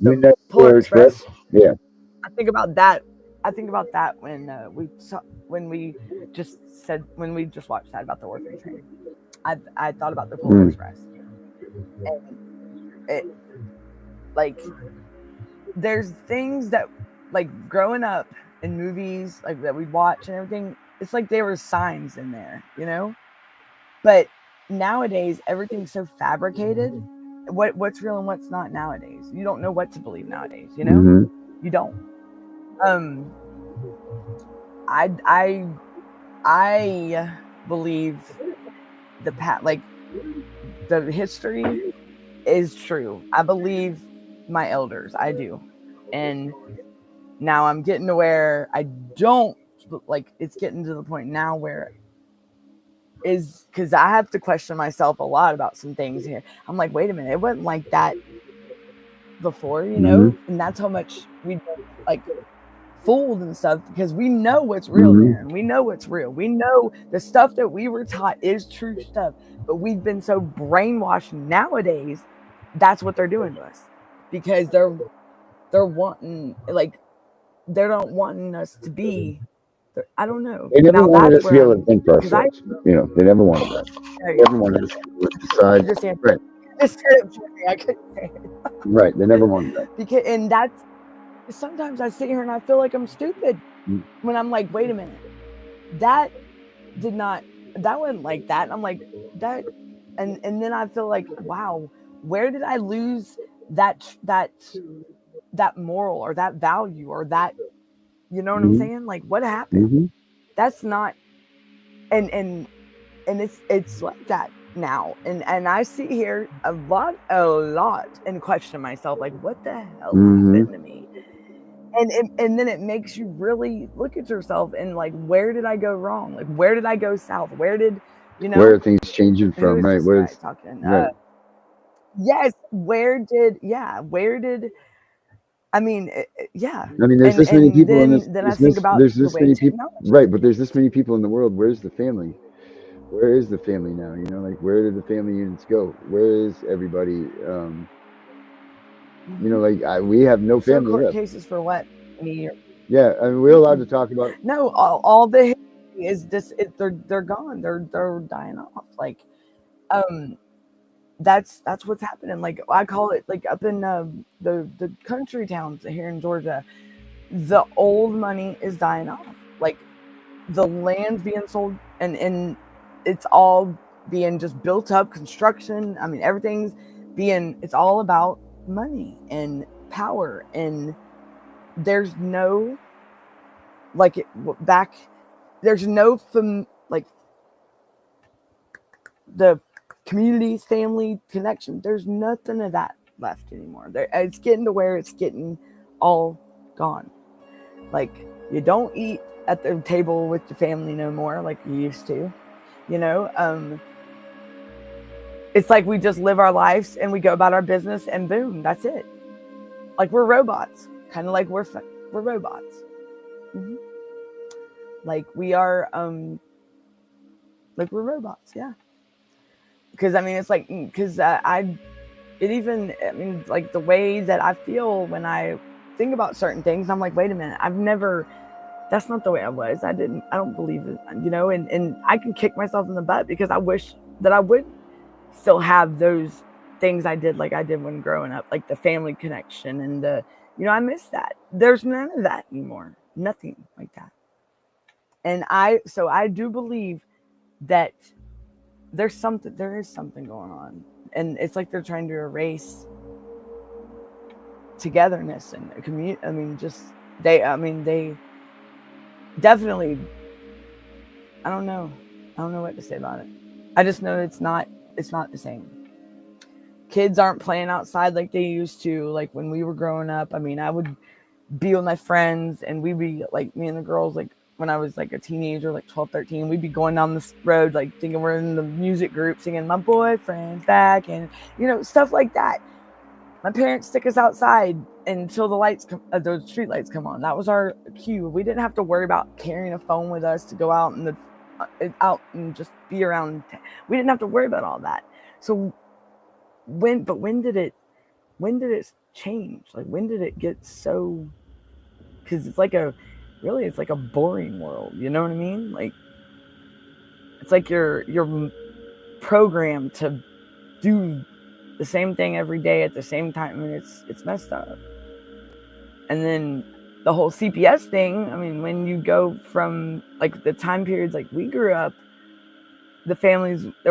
Polar Express? Yeah. I think about that. When we just watched that about the orphan train. I thought about the Polar Express, and it, like, there's things that, like, growing up in movies like that we'd watch and everything, it's like there were signs in there, you know. But nowadays everything's so fabricated. What's real and what's not nowadays? You don't know what to believe nowadays, you know. You don't. I believe the history is true. I believe my elders. I do. And now I'm getting to where I don't, like, it's getting to the point now where because I have to question myself a lot about some things here. I'm like, wait a minute, it wasn't like that before, you know? And that's how much we like fooled and stuff, because we know what's real there, and we know what's real. We know the stuff that we were taught is true stuff, but we've been so brainwashed nowadays. That's what they're doing to us, because they're wanting, like, they're not wanting us to be I don't know. They never Now wanted that's us to be where able to think for ourselves. You know, they never wanted that. They never wanted us to decide. Right. I couldn't say it. Right. They never wanted that. Because, and that's, sometimes I sit here and I feel like I'm stupid when I'm like, wait a minute, that wasn't like that. And I'm like, that, and then I feel like, wow, where did I lose that moral or that value or that, you know what I'm saying? Like, what happened? That's not, and it's like that now. And I sit here a lot and question myself, like, what the hell happened to me? And then it makes you really look at yourself and like, where did I go wrong? Like, where did I go south? Where did, where are things changing from? Right. Where's talking? Right. Yes. Where did, I mean, yeah. I mean, there's this many people in this. Then I think about there's this many people, technology. right? But there's this many people in the world. Where's the family? Where is the family now? You know, like, where did the family units go? Where is everybody? You know, like, we have no family court left. Cases for what? Yeah, I mean, we're allowed to talk about. No, all the history is this. They're gone. They're dying off. Like, that's what's happening. Like, I call it, like, up in the country towns here in Georgia, the old money is dying off. Like, the land's being sold, and it's all being just built up, construction. I mean, everything's it's all about money and power, and there's no, like, there's no like the communities, family connection. There's nothing of that left anymore. It's getting to where it's getting all gone. Like, you don't eat at the table with your family no more like you used to, you know. It's like we just live our lives and we go about our business and boom, that's it. Like, we're robots, kind of like we're robots. Like, we are, like, we're robots, yeah. Because, I mean, it's like, because like, the way that I feel when I think about certain things, I'm like, wait a minute, that's not the way I was. I don't believe it, you know, and I can kick myself in the butt because I wish that I would still have those things I did, like I did when growing up, like the family connection and the, you know, I miss that. There's none of that anymore. Nothing like that. And so I do believe that there is something going on, and it's like they're trying to erase togetherness and a community. I mean, they definitely, I don't know what to say about it. I just know it's not the same. Kids aren't playing outside like they used to, like when we were growing up. I mean, I would be with my friends and we'd be like, me and the girls, like when I was like a teenager, like 12, 13, we'd be going down this road, like thinking we're in the music group singing "My Boyfriend's Back" and, you know, stuff like that. My parents stick us outside until the street lights come on. That was our cue. We didn't have to worry about carrying a phone with us to go out and just be around. We didn't have to worry about all that. So when did it change? Like, when did it get so, because it's like a boring world, you know what I mean? Like, it's like you're programmed to do the same thing every day at the same time. I mean, it's messed up. And then the whole CPS thing, I mean, when you go from like the time periods like we grew up, there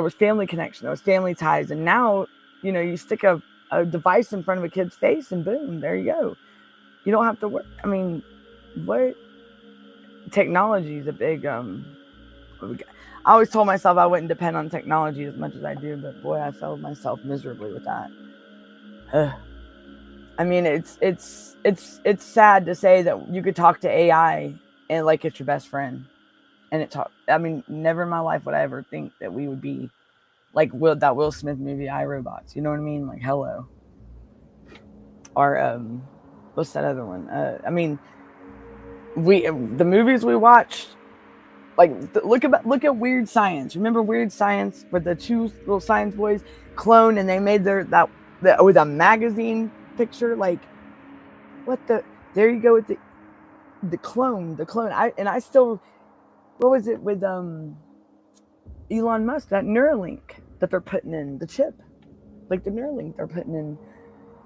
was family connection, there was family ties, and now, you know, you stick a device in front of a kid's face and boom, there you go. You don't have to work. I mean, what? Technology is a big, I always told myself I wouldn't depend on technology as much as I do, but boy, I failed myself miserably with that. I mean, it's sad to say that you could talk to AI and like it's your best friend, and I mean, never in my life would I ever think that we would be like that Will Smith movie, iRobots. You know what I mean? Like, hello. Or what's that other one? I mean, the movies we watched, like look at Weird Science. Remember Weird Science, where the two little science boys clone and they made that with a magazine picture? Like, what the? There you go with the clone. I still, what was it with Elon Musk, that Neuralink that they're putting in, the chip, like the Neuralink they're putting in.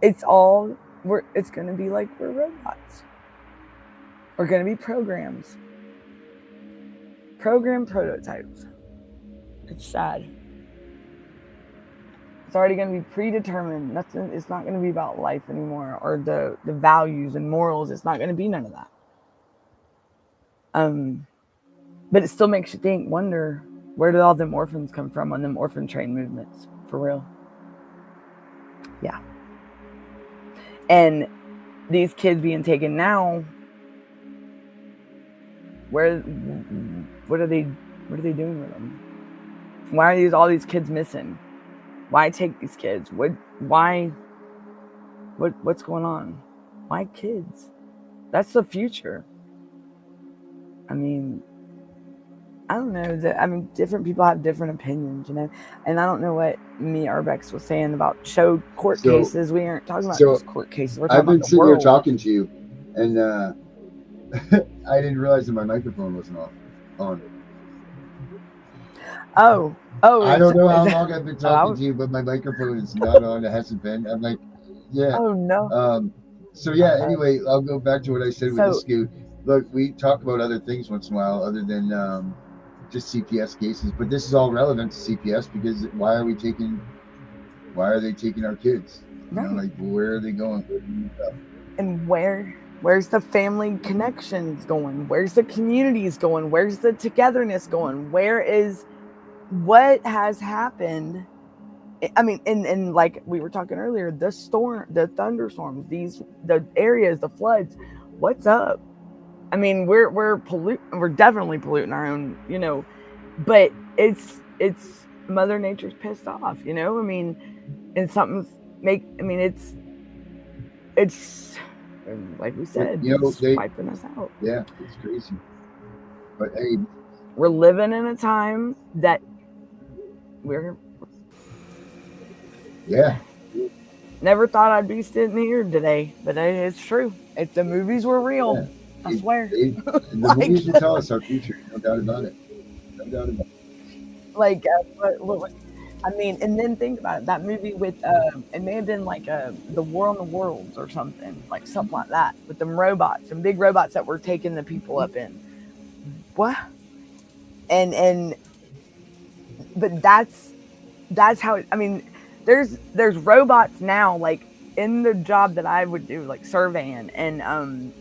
It's going to be like we're robots. We're going to be program prototypes. It's sad. It's already going to be predetermined. It's not going to be about life anymore, or the values and morals. It's not going to be none of that. But it still makes you wonder, where did all them orphans come from on them orphan train movements? For real. Yeah. And these kids being taken now, what are they doing with them? Why are all these kids missing? Why take these kids? What's going on? Why kids? That's the future. I mean, I don't know. Different people have different opinions, and I don't know what me Urbex was saying about court cases. We aren't talking about just court cases. We're talking about the world. I've been sitting here talking to you, and I didn't realize that my microphone wasn't on. Oh! I don't know how long I've been talking to you, but my microphone is not on. It hasn't been. I'm like, yeah. Oh no. So yeah. Anyway, I'll go back to what I said with the scoot. Look, we talk about other things once in a while, other than just CPS cases, but this is all relevant to CPS because why are they taking our kids? You know, like, where are they going? And where's the family connections going? Where's the communities going? Where's the togetherness going? What has happened? I mean, and like we were talking earlier, the thunderstorms, the areas, the floods, what's up? I mean, we're definitely polluting our own, but it's Mother Nature's pissed off, I mean, and it's like we said, wiping us out. Yeah, it's crazy. But hey, we're living in a time that never thought I'd be sitting here today, but it's true. If the movies were real, yeah. I swear. The movies will tell us our future, no doubt about it. Like, and then think about it. That movie with, it may have been like The War on the Worlds or something like that, with them robots, some big robots that were taking the people up in. What? But that's how there's robots now, like in the job that I would do, like surveying and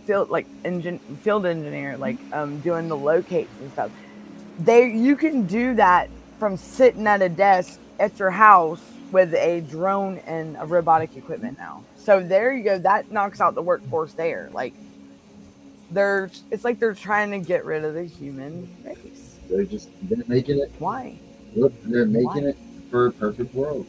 field engineer, like doing the locates and stuff. You can do that from sitting at a desk at your house with a drone and a robotic equipment now. So there you go. That knocks out the workforce there. Like it's like they're trying to get rid of the human race. They're making it. Why? Look, they're making it for a perfect world.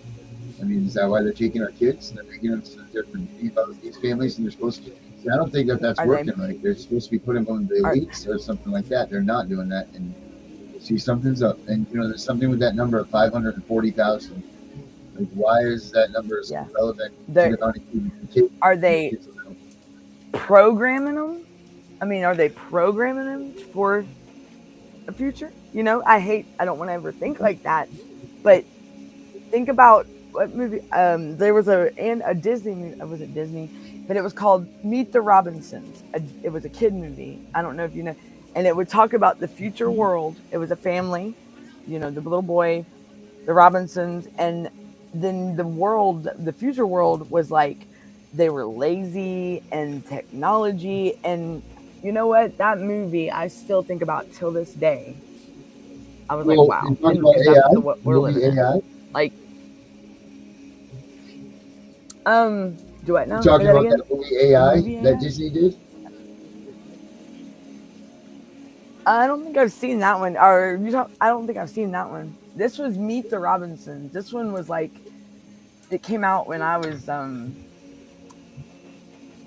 I mean, is that why they're taking our kids? They're making them so they're about these families, and they're supposed to. I don't think that's working. Like they're supposed to be putting them on the elites or something like that. They're not doing that, and see something's up. And there's something with that number of 540,000. Like, why is that number so relevant? Are they programming them? I mean, are they programming them for the future? I don't want to ever think like that, but think about what movie. There was a Disney movie. Was it Disney? But it was called Meet the Robinsons. It was a kid movie. I don't know if you know. And it would talk about the future world. It was a family, the little boy, the Robinsons, and then the future world was like they were lazy and technology. And you know what? That movie I still think about till this day. I was like, wow. That's what we're living in. Like, do I know? You're talking about that movie AI that Disney did? I don't think I've seen that one. I don't think I've seen that one. This was Meet the Robinsons. This one was like, it came out when I was, I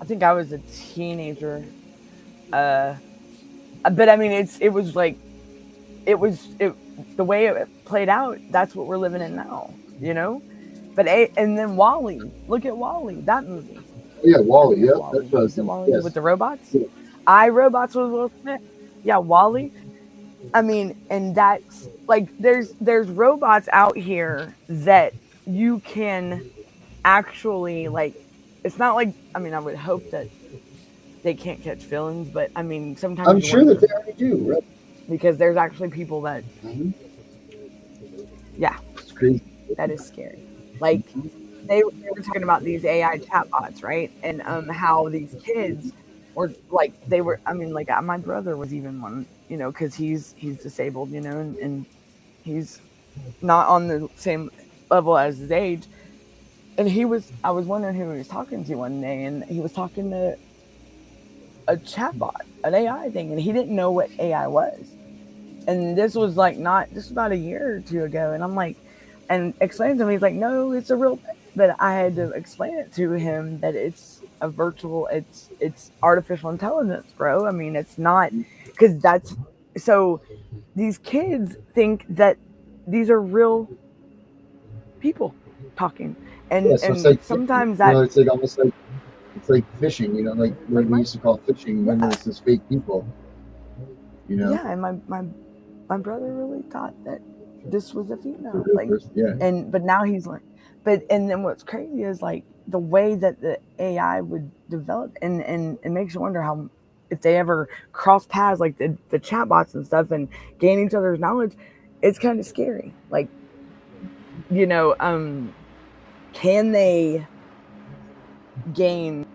think I was a teenager. But I mean, it was like, the way it played out, that's what we're living in now, But and then WALL-E. Look at WALL-E, that movie. Yeah, WALL-E. Yeah, that's WALL-E with the robots. Yeah. iRobots with Will Smith. Yeah, WALL-E. I mean, and that's like there's robots out here that you can actually like. It's not like, I mean, I would hope that they can't catch feelings, but I mean, sometimes I'm sure that they already do, right? Because there's actually people that, yeah, it's crazy. That is scary. Like they were talking about these AI chatbots, right? And how these kids were like, they were. I mean, like my brother was even one, you know, because he's disabled, you know, and he's not on the same level as his age. And I was wondering who he was talking to one day, and he was talking to a chatbot, an AI thing, and he didn't know what AI was. And this was like this was about a year or two ago. And I'm like, and explained to him, he's like, no, it's a real thing. But I had to explain it to him that it's a virtual, it's artificial intelligence, bro. I mean, it's not, because that's, so these kids think that these are real people talking. And, yeah, so and it's like, sometimes you know, it's like almost like, it's like fishing, you know, like what we used to call fishing when there's this fake people, you know. Yeah, and my brother really thought that this was a female, like, yeah. And but now he's like, but and then what's crazy is like the way that the AI would develop, and it makes you wonder how, if they ever cross paths, like the chatbots and stuff, and gain each other's knowledge, it's kind of scary. Like, you know, can they gain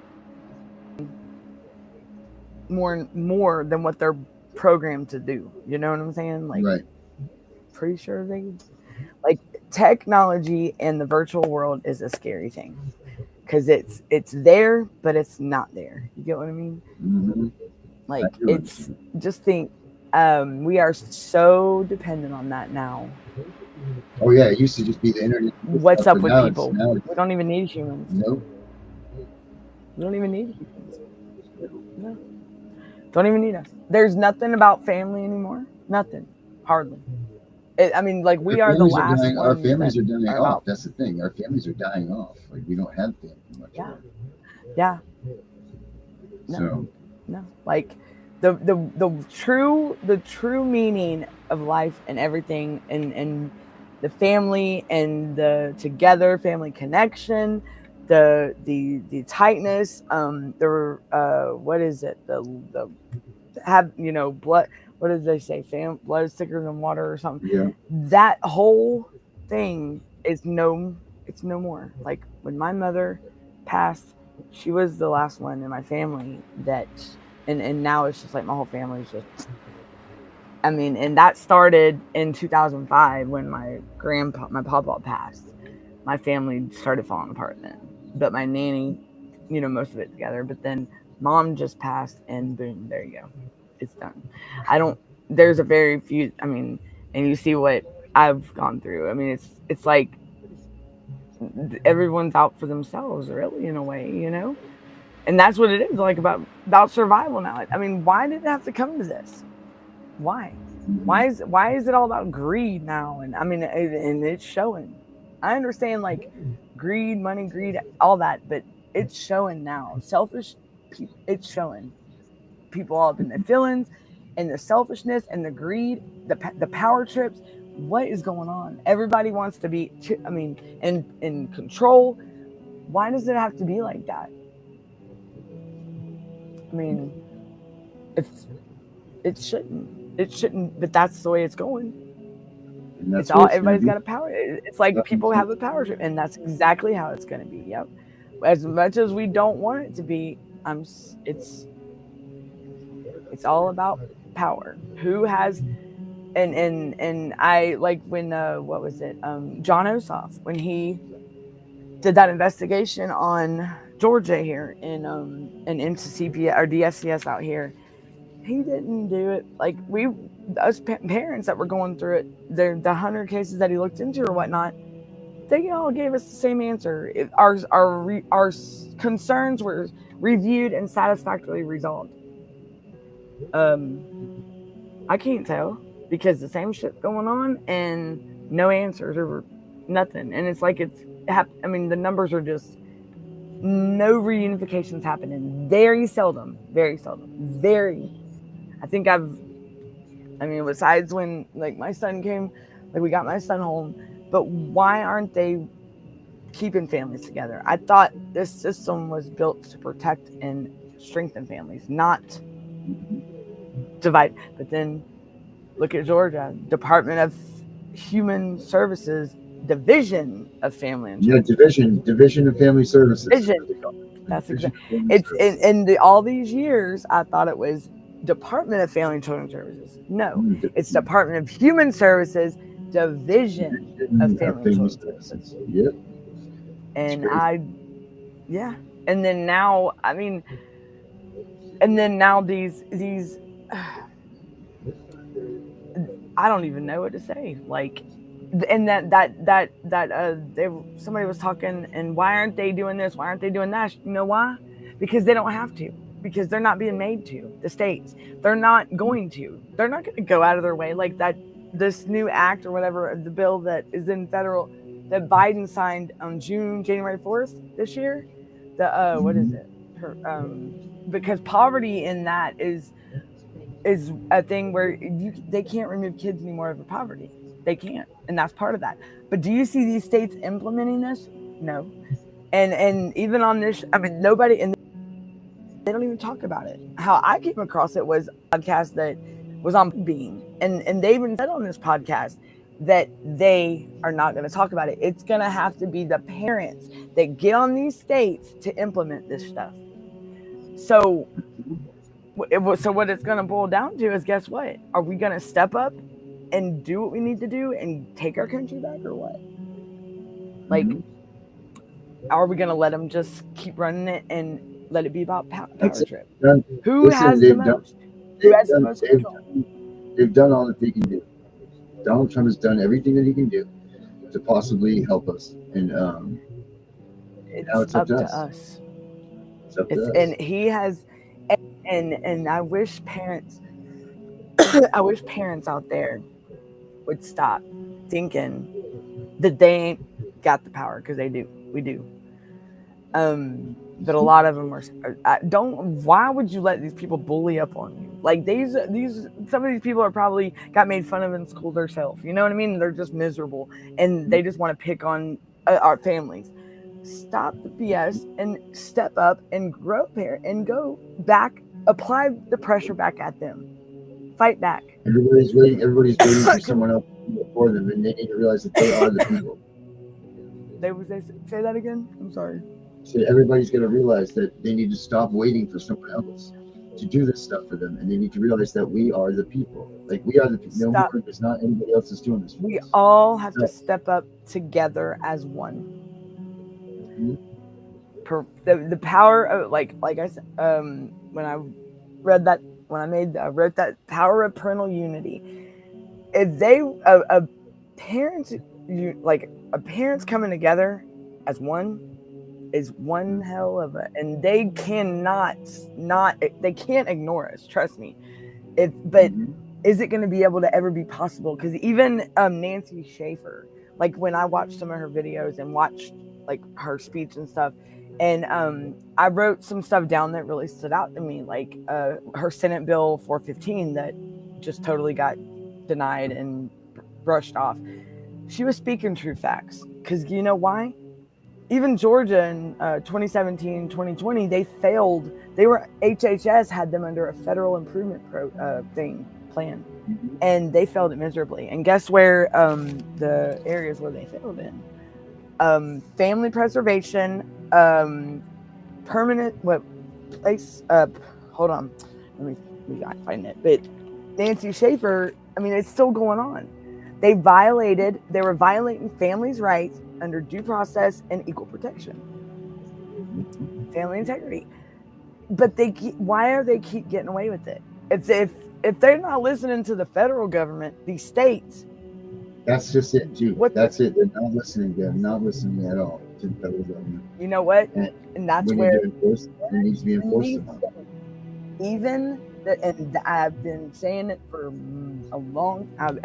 more than what they're programmed to do? You know what I'm saying? Like, right. Pretty sure they, like, technology in the virtual world is a scary thing, because it's there, but it's not there. You get what I mean? Mm-hmm. Like, it's just think, we are so dependent on that now. Oh yeah, it used to just be the internet. What's up with people? We don't even need humans. Nope. We don't even need humans. No. Don't even need us. There's nothing about family anymore. Nothing. Hardly. I mean, like, we are the last ones. Our families are dying off. That's the thing. Our families are dying off. Like, we don't have family much. Yeah. No. No. Like, the true meaning of life and everything, and the family and the together family connection, the tightness, what is it? The have, you know, blood. What did they say? Blood is thicker than water or something. Yeah. That whole thing is it's no more. Like, when my mother passed, she was the last one in my family that, and now it's just like my whole family is just, I mean, and that started in 2005 when my papa passed. My family started falling apart then. But my nanny, you know, most of it together. But then mom just passed, and boom, there you go. It's done. There's a very few, I mean, and you see what I've gone through. I mean, it's like everyone's out for themselves, really, in a way, you know? And that's what it is, like, about survival now. I mean, why did it have to come to this? Why? Why is it all about greed now? And I mean, and it's showing. I understand, like, greed, money, greed, all that, but it's showing now. Selfish people, it's showing. People all up in their feelings, and the selfishness and the greed, the power trips. What is going on? Everybody wants to be, I mean, in control. Why does it have to be like that? I mean, it shouldn't, but that's the way it's going. It's all, everybody's got a power. It's like people have a power trip, and that's exactly how it's going to be. Yep. As much as we don't want it to be, it's all about power. Who has, and I like when what was it? John Ossoff, when he did that investigation on Georgia here and into CPS or DSCS out here. He didn't do it like us parents that were going through it. The 100 cases that he looked into or whatnot, they all gave us the same answer. Our concerns were reviewed and satisfactorily resolved. I can't tell, because the same shit's going on and no answers or nothing. And it's like I mean, the numbers are just, no reunifications happening. Very seldom. I think I've I mean, besides when like my son came, like we got my son home, but why aren't they keeping families together? I thought this system was built to protect and strengthen families, not divide. But then look at Georgia, Department of Human Services, Division of Family and Yeah, Division of Family Services. Division. That's exactly. It's in all these years. I thought it was Department of Family and Children Services. No, it's Department of Human Services, Division of Family and Children Services. Yep. And and then now, I mean, and then now these. I don't even know what to say. Like, and somebody was talking, and why aren't they doing this? Why aren't they doing that? You know why? Because they don't have to. Because they're not being made to. The states, they're not going to. They're not going to go out of their way like that. This new act or whatever, the bill that is in federal that Biden signed on January 4th this year. The what is it? Because poverty in that is a thing where they can't remove kids anymore over poverty. They can't, and that's part of that. But do you see these states implementing this? No. And even on this, I mean, nobody, and they don't even talk about it. How I came across it was a podcast that was on Being, and they even said on this podcast that they are not going to talk about it. It's going to have to be the parents that get on these states to implement this stuff. So what it's going to boil down to is, guess what? Are we going to step up and do what we need to do and take our country back, or what? Like, are we going to let them just keep running it and let it be about power trip? Who has the most? Who has the most control? They've done all that they can do. Donald Trump has done everything that he can do to possibly help us, and now it's up to us. It's up to us. And he has, and I wish parents, out there would stop thinking that they ain't got the power, because they do. We do. But a lot of them are why would you let these people bully up on you? Like some of these people are probably got made fun of in school themselves. You know what I mean? They're just miserable and they just want to pick on our families. Stop the BS and step up and grow there and go back, apply the pressure back at them. Fight back. Everybody's waiting for someone else before them, and they need to realize that they are the people. They say that again? I'm sorry. So everybody's going to realize that they need to stop waiting for someone else to do this stuff for them, and they need to realize that we are the people. Like, we are the people. No more. There's not anybody else that's doing this. We all have to step up together as one. The power of, like I said, when I read that, I wrote that power of parental unity. If they parents coming together as one is one hell of a, and they cannot they can't ignore us. Trust me. But is it going to be able to ever be possible? Because even Nancy Schaefer, like when I watched some of her videos and watched like her speech and stuff, and I wrote some stuff down that really stood out to me, like her Senate Bill 415 that just totally got denied and brushed off. She was speaking true facts, because you know why? Even Georgia in 2017, 2020, they failed. HHS had them under a federal improvement plan, and they failed it miserably. And guess where the areas where they failed in? Family preservation, permanent, hold on. We got to find it. But Nancy Schaefer, I mean, it's still going on. They were violating families' rights under due process and equal protection, family integrity. But why are they keep getting away with it? If they're not listening to the federal government, these states. That's just it, too. That's it. They're not listening. They're not listening at all to the federal government. You know what? And that's where it needs to be enforced. And I've been saying it for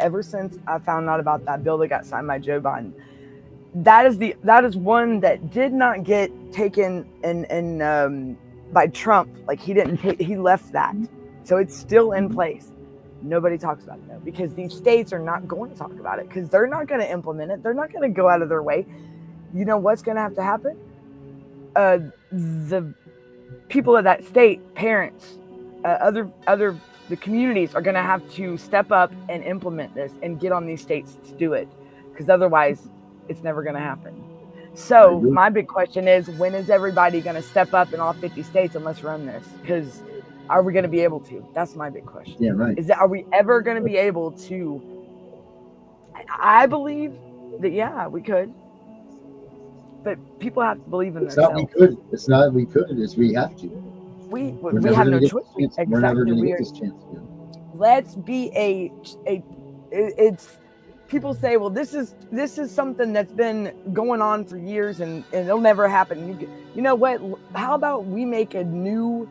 ever since I found out about that bill that got signed by Joe Biden. That is one that did not get taken by Trump. Like he left that, so it's still in place. Nobody talks about it though, because these states are not going to talk about it because they're not going to implement it. They're not going to go out of their way. You know what's going to have to happen? The people of that state, parents, the communities are going to have to step up and implement this and get on these states to do it, because otherwise it's never going to happen. So my big question is, when is everybody going to step up in all 50 states and let's run this? Because are we going to be able to? That's my big question. Yeah, right. Is that, are we ever going to be able to? I believe that, yeah, we could. But people have to believe in themselves. Not we could. It's not we could. It's we have to. We have no choice. We're never going to get this chance again. Let's be it's people say, well, this is something that's been going on for years and it'll never happen. You know what? How about we make a new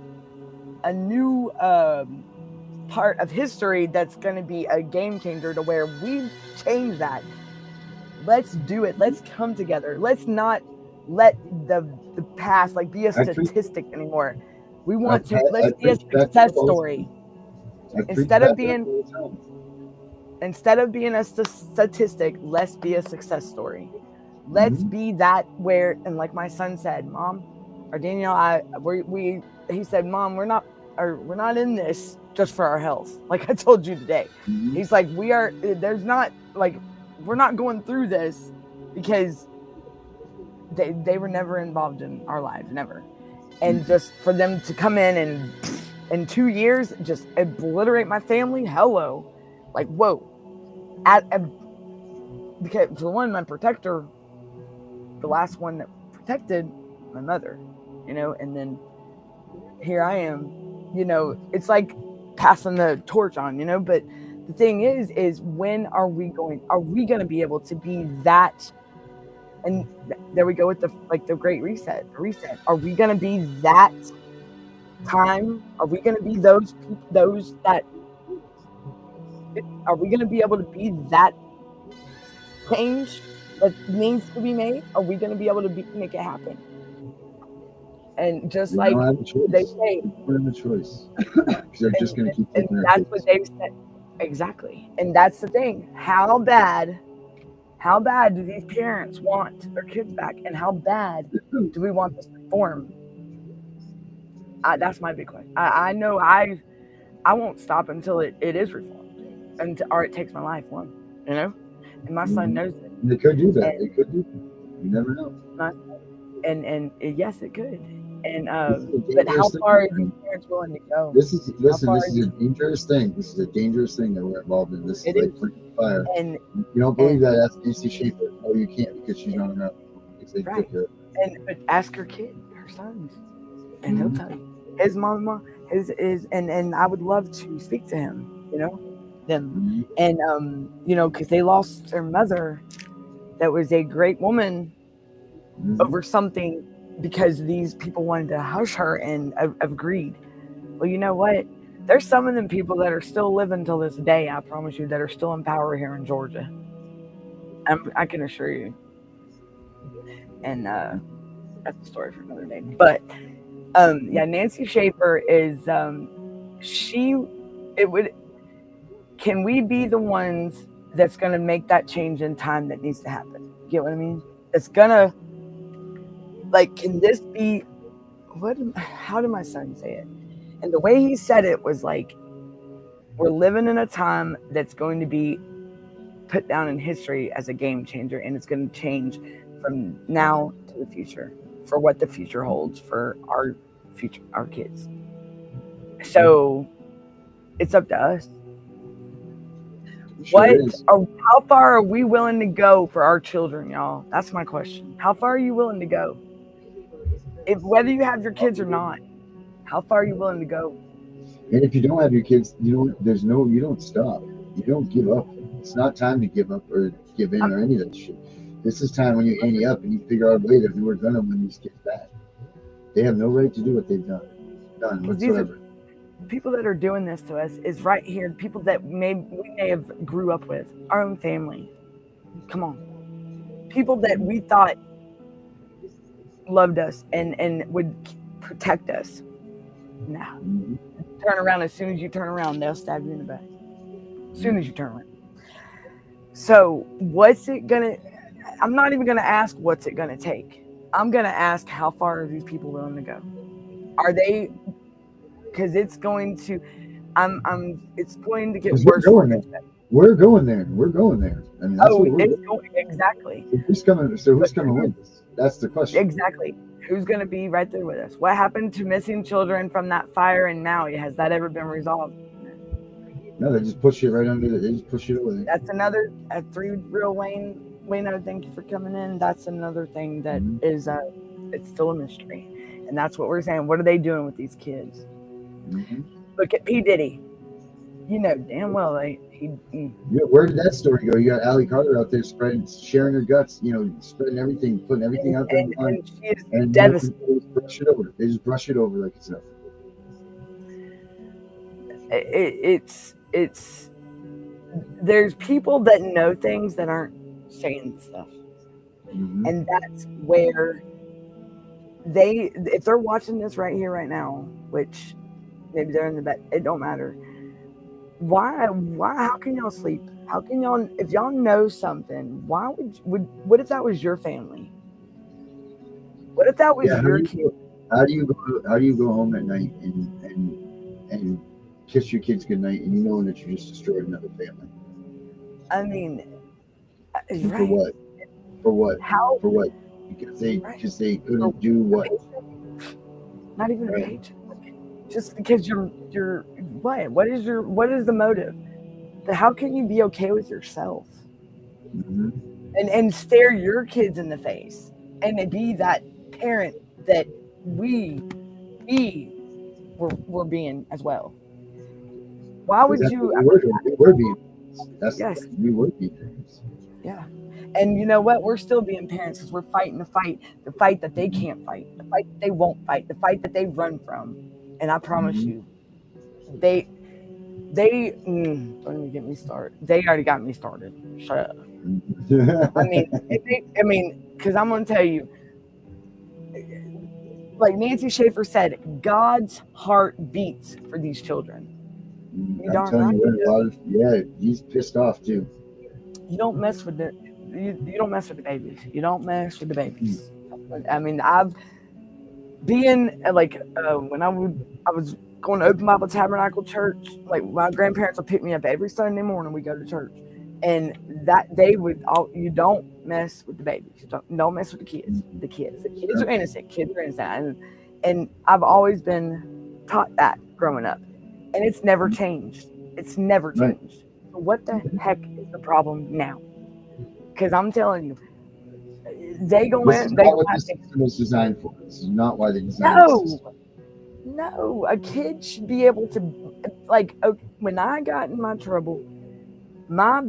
part of history that's going to be a game changer, to where we change that. Let's do it. Let's come together. Let's not let the past be a statistic anymore. We want let's be a success story. Instead of being a statistic, let's be a success story. Let's be that where, and like my son said, Mom, or Danielle, he said, Mom, we're not in this just for our health. Like I told you today. He's like, we're not going through this because they were never involved in our lives, never. And just for them to come in 2 years, just obliterate my family, hello. Like, whoa. Because for one, my protector, the last one that protected my mother, and then here I am, it's like passing the torch on, but the thing is when are we going to be able to be that? And there we go with the great reset. Are we going to be that time? Are we going to be those that? Are we going to be able to be that change that needs to be made? Are we going to be able to make it happen? And just like they say, we don't have a choice. Because they're just going to keep taking and that's what they've said. Exactly. And that's the thing. How bad do these parents want their kids back? And how bad do we want this reform? That's my big question. I know I won't stop until it is reformed, or it takes my life one, And my son knows it. They could do that. They could do that. You never know. And yes, it could. And but how far are these parents willing to go? This is a dangerous thing. This is a dangerous thing that we're involved in. This is like freaking fire. And you don't believe that? Ask Nancy Schaefer. Oh, you can't, because she's running around. Right. But ask her kid, her sons, and he'll tell you. His mama, and I would love to speak to him. Them, and because they lost their mother, that was a great woman, over something. Because these people wanted to hush her and agreed. Well, you know what? There's some of them people that are still living till this day, I promise you, that are still in power here in Georgia. I can assure you. And that's a story for another day. But Nancy Schaefer is can we be the ones that's gonna make that change in time that needs to happen? Get what I mean? It's gonna, can this be, how did my son say it? And the way he said it was we're living in a time that's going to be put down in history as a game changer, and it's going to change from now to the future, for what the future holds for our future, our kids. So it's up to us. How far are we willing to go for our children, y'all? That's my question. How far are you willing to go? Whether you have your kids or not, how far are you willing to go? And if you don't have your kids, you don't stop. You don't give up. It's not time to give up or give in or any of that shit. This is time when you ante up and you figure out a way that we're gonna win these kids back. They have no right to do what they've done whatsoever. People that are doing this to us is right here. People that we may have grew up with, our own family. Come on, people that we thought loved us and would protect us. Now, turn around. As soon as you turn around, they'll stab you in the back. As soon as you turn around. So what's it gonna? I'm not even gonna ask what's it gonna take. I'm gonna ask how far are these people willing to go? Are they? Because it's going to. It's going to get worse. We're going there. We're going there. I mean, that's what we're going exactly. Who's coming with us? That's the question. Exactly. Who's going to be right there with us? What happened to missing children from that fire in Maui? Has that ever been resolved? No, they just push it right under they just push it away. That's another Three Real Wayne, thank you for coming in. That's another thing that is it's still a mystery. And that's what we're saying. What are they doing with these kids? Look at P. Diddy. You know damn well where did that story go? You got Allie Carter out there sharing her guts, spreading everything, putting everything out there, and devastated. They just brush it over. They just brush it over like it's nothing. It's there's people that know things that aren't saying stuff, and that's where if they're watching this right here right now, which maybe they're in the bed, it don't matter. Why how can y'all sleep? How can y'all, if y'all know something, why what if that was your family? What if that was your kid? How do you go home at night and kiss your kids goodnight and knowing that you just destroyed another family? I mean, for what? For what? How? For what? Because they couldn't do what? Not even a paycheck. Just because you're what is the motive? How can you be okay with yourself and stare your kids in the face and be that parent that we were being as well? Why would you? We were being. We were being parents. Yeah. And you know what? We're still being parents because we're fighting the fight that they can't fight, the fight that they won't fight, the fight that they run from. And I promise you, they don't even get me started. They already got me started. Shut up. I mean, because I'm going to tell you, like Nancy Schaefer said, God's heart beats for these children. I'm telling you, he's pissed off too. You don't mess with you don't mess with the babies. You don't mess with the babies. I mean, I've been like when I was going to Open Bible Tabernacle Church. Like my grandparents would pick me up every Sunday morning. We go to church, and that they would you don't mess with the babies. Don't mess with the kids. The kids are innocent. Kids are innocent, and I've always been taught that growing up, and it's never changed. It's never changed. So what the heck is the problem now? Because I'm telling you, they go in. They what the system was designed for. This is not why they designed it. No, a kid should be able to, like, when I got in my trouble, my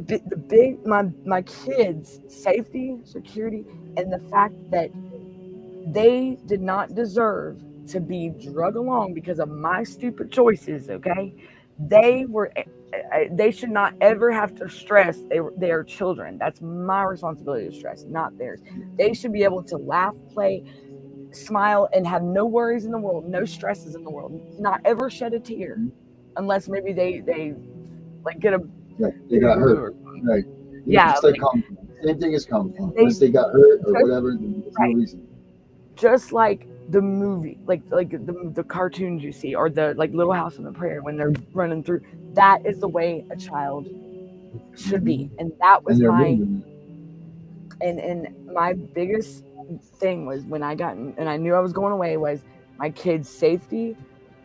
kids' safety, security, and the fact that they did not deserve to be drug along because of my stupid choices. Okay, they should not ever have to stress they are children. That's my responsibility to stress, not theirs. They should be able to laugh, play, smile, and have no worries in the world, no stresses in the world, not ever shed a tear, unless maybe they like get they got hurt. Right. Yeah. It's like same thing as common. Unless they got hurt or whatever, there's no reason. Just like the movie, like the cartoons you see, or the like Little House on the Prairie when they're running through. That is the way a child should be, and that was my biggest thing was when I got in, and I knew I was going away, was my kids' safety,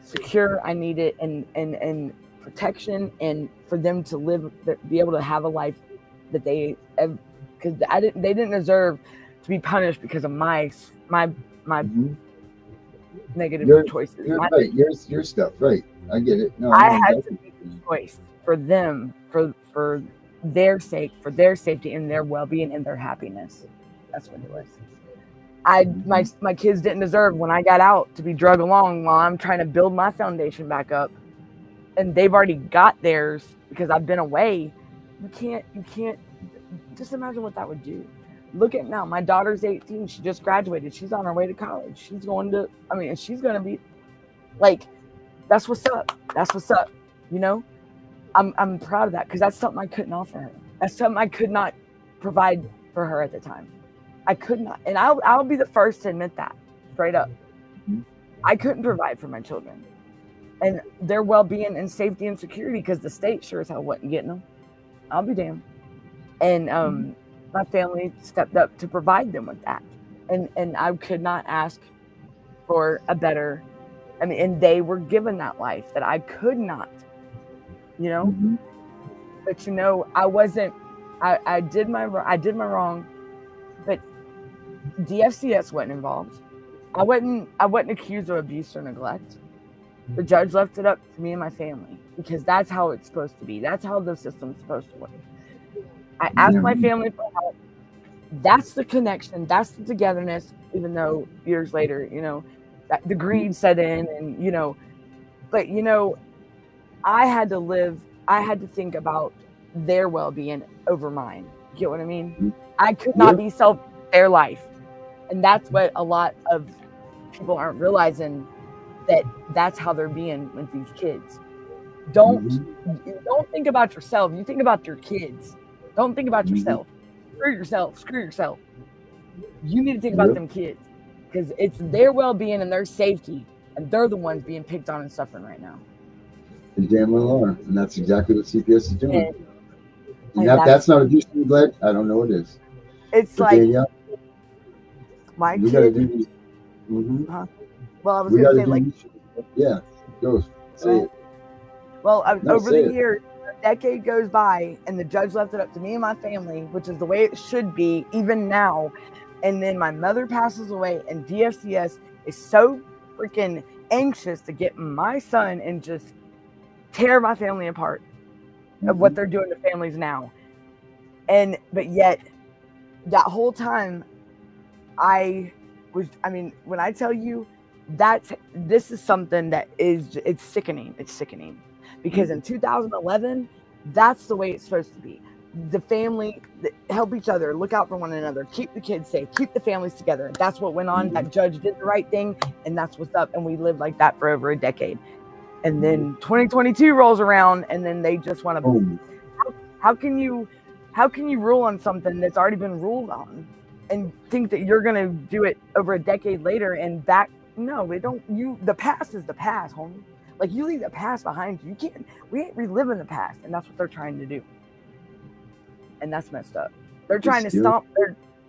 secure. I needed and protection, and for them to live, be able to have a life that they, because they didn't deserve to be punished because of my negative choices. Right, your stuff, right? I get it. No, I had to make a choice for them, for their sake, for their safety and their well-being and their happiness. That's what it was. My kids didn't deserve, when I got out, to be drug along while I'm trying to build my foundation back up, and they've already got theirs because I've been away. You can't just imagine what that would do. Look at now, my daughter's 18. She just graduated. She's on her way to college. She's going to be like, that's what's up. That's what's up. You know, I'm proud of that because that's something I couldn't offer her. That's something I could not provide for her at the time. I could not, and I'll be the first to admit that straight up. I couldn't provide for my children and their well-being and safety and security because the state sure as hell wasn't getting them. I'll be damned. And my family stepped up to provide them with that, and I could not ask for a better. I mean, and they were given that life that I could not. You know, but you know, I wasn't. I did my wrong, but DFCS wasn't involved. I wasn't accused of abuse or neglect. The judge left it up to me and my family because that's how it's supposed to be. That's how the system's supposed to work. I asked my family for help. That's the connection. That's the togetherness. Even though years later, you know, that the greed set in, and you know, but you know. I had to think about their well-being over mine. You get what I mean? I could not be their life. And that's what a lot of people aren't realizing, that that's how they're being with these kids. Don't think about yourself. You think about your kids. Don't think about yourself. Screw yourself. You need to think about them kids because it's their well-being and their safety, and they're the ones being picked on and suffering right now. They damn well are, and that's exactly what CPS is doing. And that's not abuse and neglect. I don't know what it is. It's but like my we kid. Gotta do these. Well, I was going to say like, yeah, go say it. Well, over the years, a decade goes by, and the judge left it up to me and my family, which is the way it should be, even now. And then my mother passes away, and DFCS is so freaking anxious to get my son and just tear my family apart of what they're doing to families now. But yet that whole time when I tell you this is something that it's sickening. It's sickening because in 2011, that's the way it's supposed to be. The family help each other, look out for one another, keep the kids safe, keep the families together. That's what went on. That judge did the right thing, and that's what's up. And we lived like that for over a decade. And then 2022 rolls around, and then they just want to. How can you rule on something that's already been ruled on, and think that you're gonna do it over a decade later and back? No, they don't. The past is the past, homie. Like you leave the past behind you. You can't. We ain't reliving the past, and that's what they're trying to do. And that's messed up. They're trying to stomp.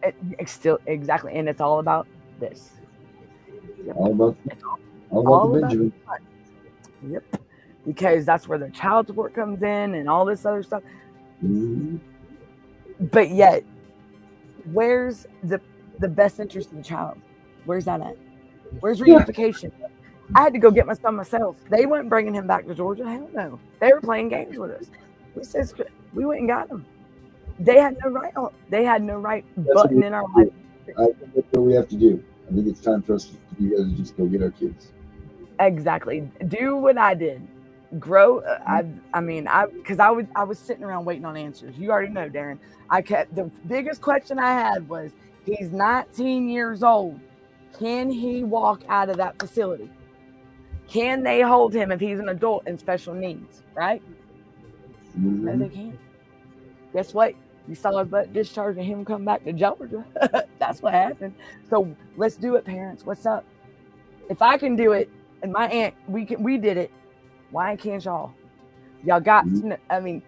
It's still exactly, and it's all about this. Yep. All about the Benjamin. Yep, because that's where the child support comes in and all this other stuff. But yet, where's the best interest of the child? Where's that at? Where's reunification? I had to go get my son myself. They weren't bringing him back to Georgia. Hell no. They were playing games with us. We said we went and got him. They had no right. They had no right button in our life. I think that's what we have to do. I think it's time for us to just go get our kids. Exactly. Do what I did. Grow. Because I was sitting around waiting on answers. You already know, Darren. The biggest question I had was, he's 19 years old. Can he walk out of that facility? Can they hold him if he's an adult and special needs? Right? No, they can't. Guess what? You saw his butt discharged and him come back to Georgia. That's what happened. So let's do it, parents. What's up? If I can do it, and my aunt, we did it, why can't y'all? Y'all got to know, I mean,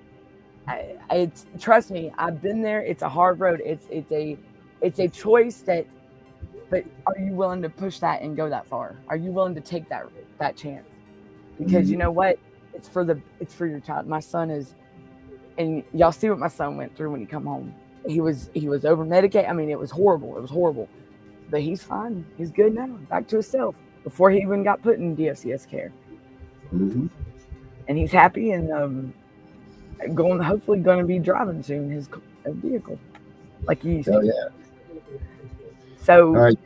it's trust me, I've been there. It's a hard road. It's a choice but are you willing to push that and go that far? Are you willing to take that chance? Because you know what? It's for your child. My son is, and y'all see what my son went through when he come home. He was over medicated. I mean, it was horrible. But he's fine. He's good now. Back to himself. Before he even got put in DFCS care. And he's happy and hopefully going to be driving soon his vehicle like he used to. Yeah. So all right,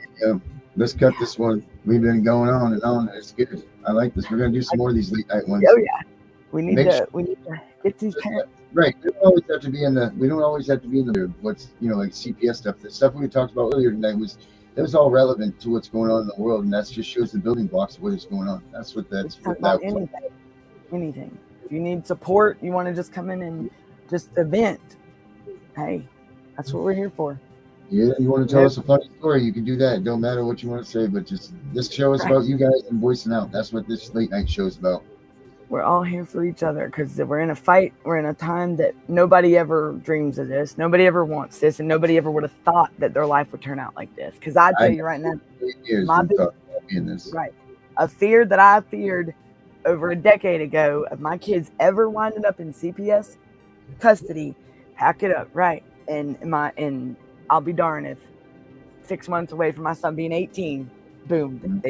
let's cut this one. We've been going on and on. It's good. I like this. We're going to do some more of these late night ones. Oh yeah, we need to get these parents. Right. We don't always have to be in the what's like CPS stuff. The stuff we talked about earlier tonight was all relevant to what's going on in the world, and that just shows the building blocks of what is going on. That's what anything. If you need support, you want to just come in and just vent. Hey, that's what we're here for. Yeah, you want to tell us a funny story, you can do that. It don't matter what you want to say, but just this show is about you guys and voicing out. That's what this late night show is about. We're all here for each other because we're in a fight. We're in a time that nobody ever dreams of this. Nobody ever wants this, and nobody ever would have thought that their life would turn out like this. Because I tell you right now, a fear that I feared over a decade ago of my kids ever winding up in CPS custody, pack it up, right? And I'll be darned if 6 months away from my son being 18, boom,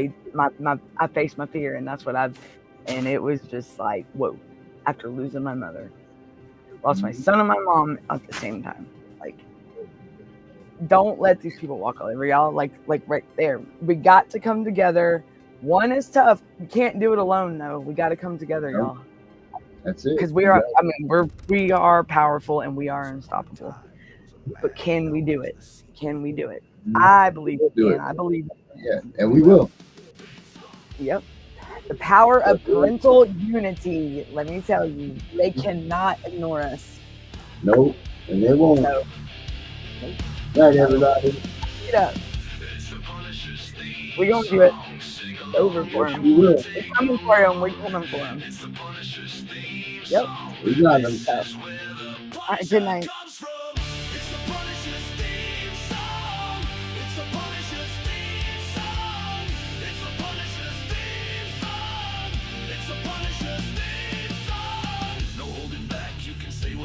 I faced my fear, and that's what and it was just like, whoa, after losing my mother, lost my son and my mom at the same time. Like, don't let these people walk all over y'all. Like right there, we got to come together. One is tough. You can't do it alone, though. We got to come together, y'all. That's it. Because we are. I mean, we are powerful and we are unstoppable. But can we do it? Can we do it? I believe we can. I believe. Yeah, and we will. Yep. The power of parental unity. Let me tell you, they cannot ignore us. No, and they won't. No. Right, everybody. Get up. We're going to do it. It's over for them. We will. We're coming for them. We're coming for them. Yep. We got them. All right, good night.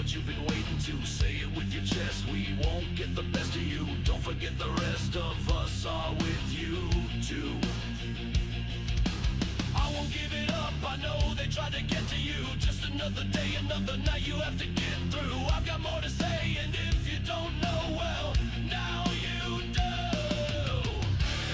You've been waiting to say it with your chest. We won't get the best of you. Don't forget the rest of us are with you too. I won't give it up. I know they tried to get to you. Just another day, another night you have to get through. I've got more to say, and if you don't know, well, now you do.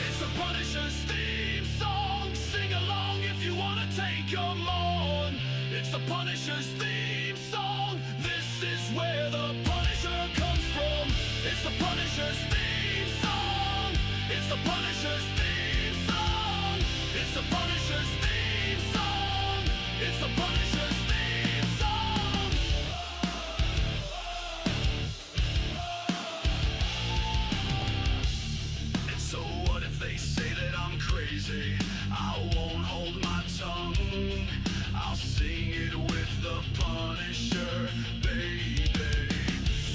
It's the Punisher's theme song. Sing along if you want to take your mourn. It's the Punisher's theme song. This is where the Punisher comes from. It's the Punisher's theme song. It's the Punisher's theme song. It's the Punisher's theme song. It's the Punisher's theme song. And so what if they say that I'm crazy? I won't hold my tongue. I'll sing it with the Punisher, baby.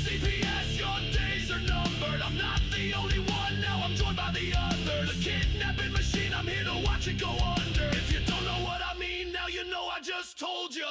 CPS, your days are numbered. I'm not the only one, now I'm joined by the other. The kidnapping machine, I'm here to watch it go under. If you don't know what I mean, now you know I just told you.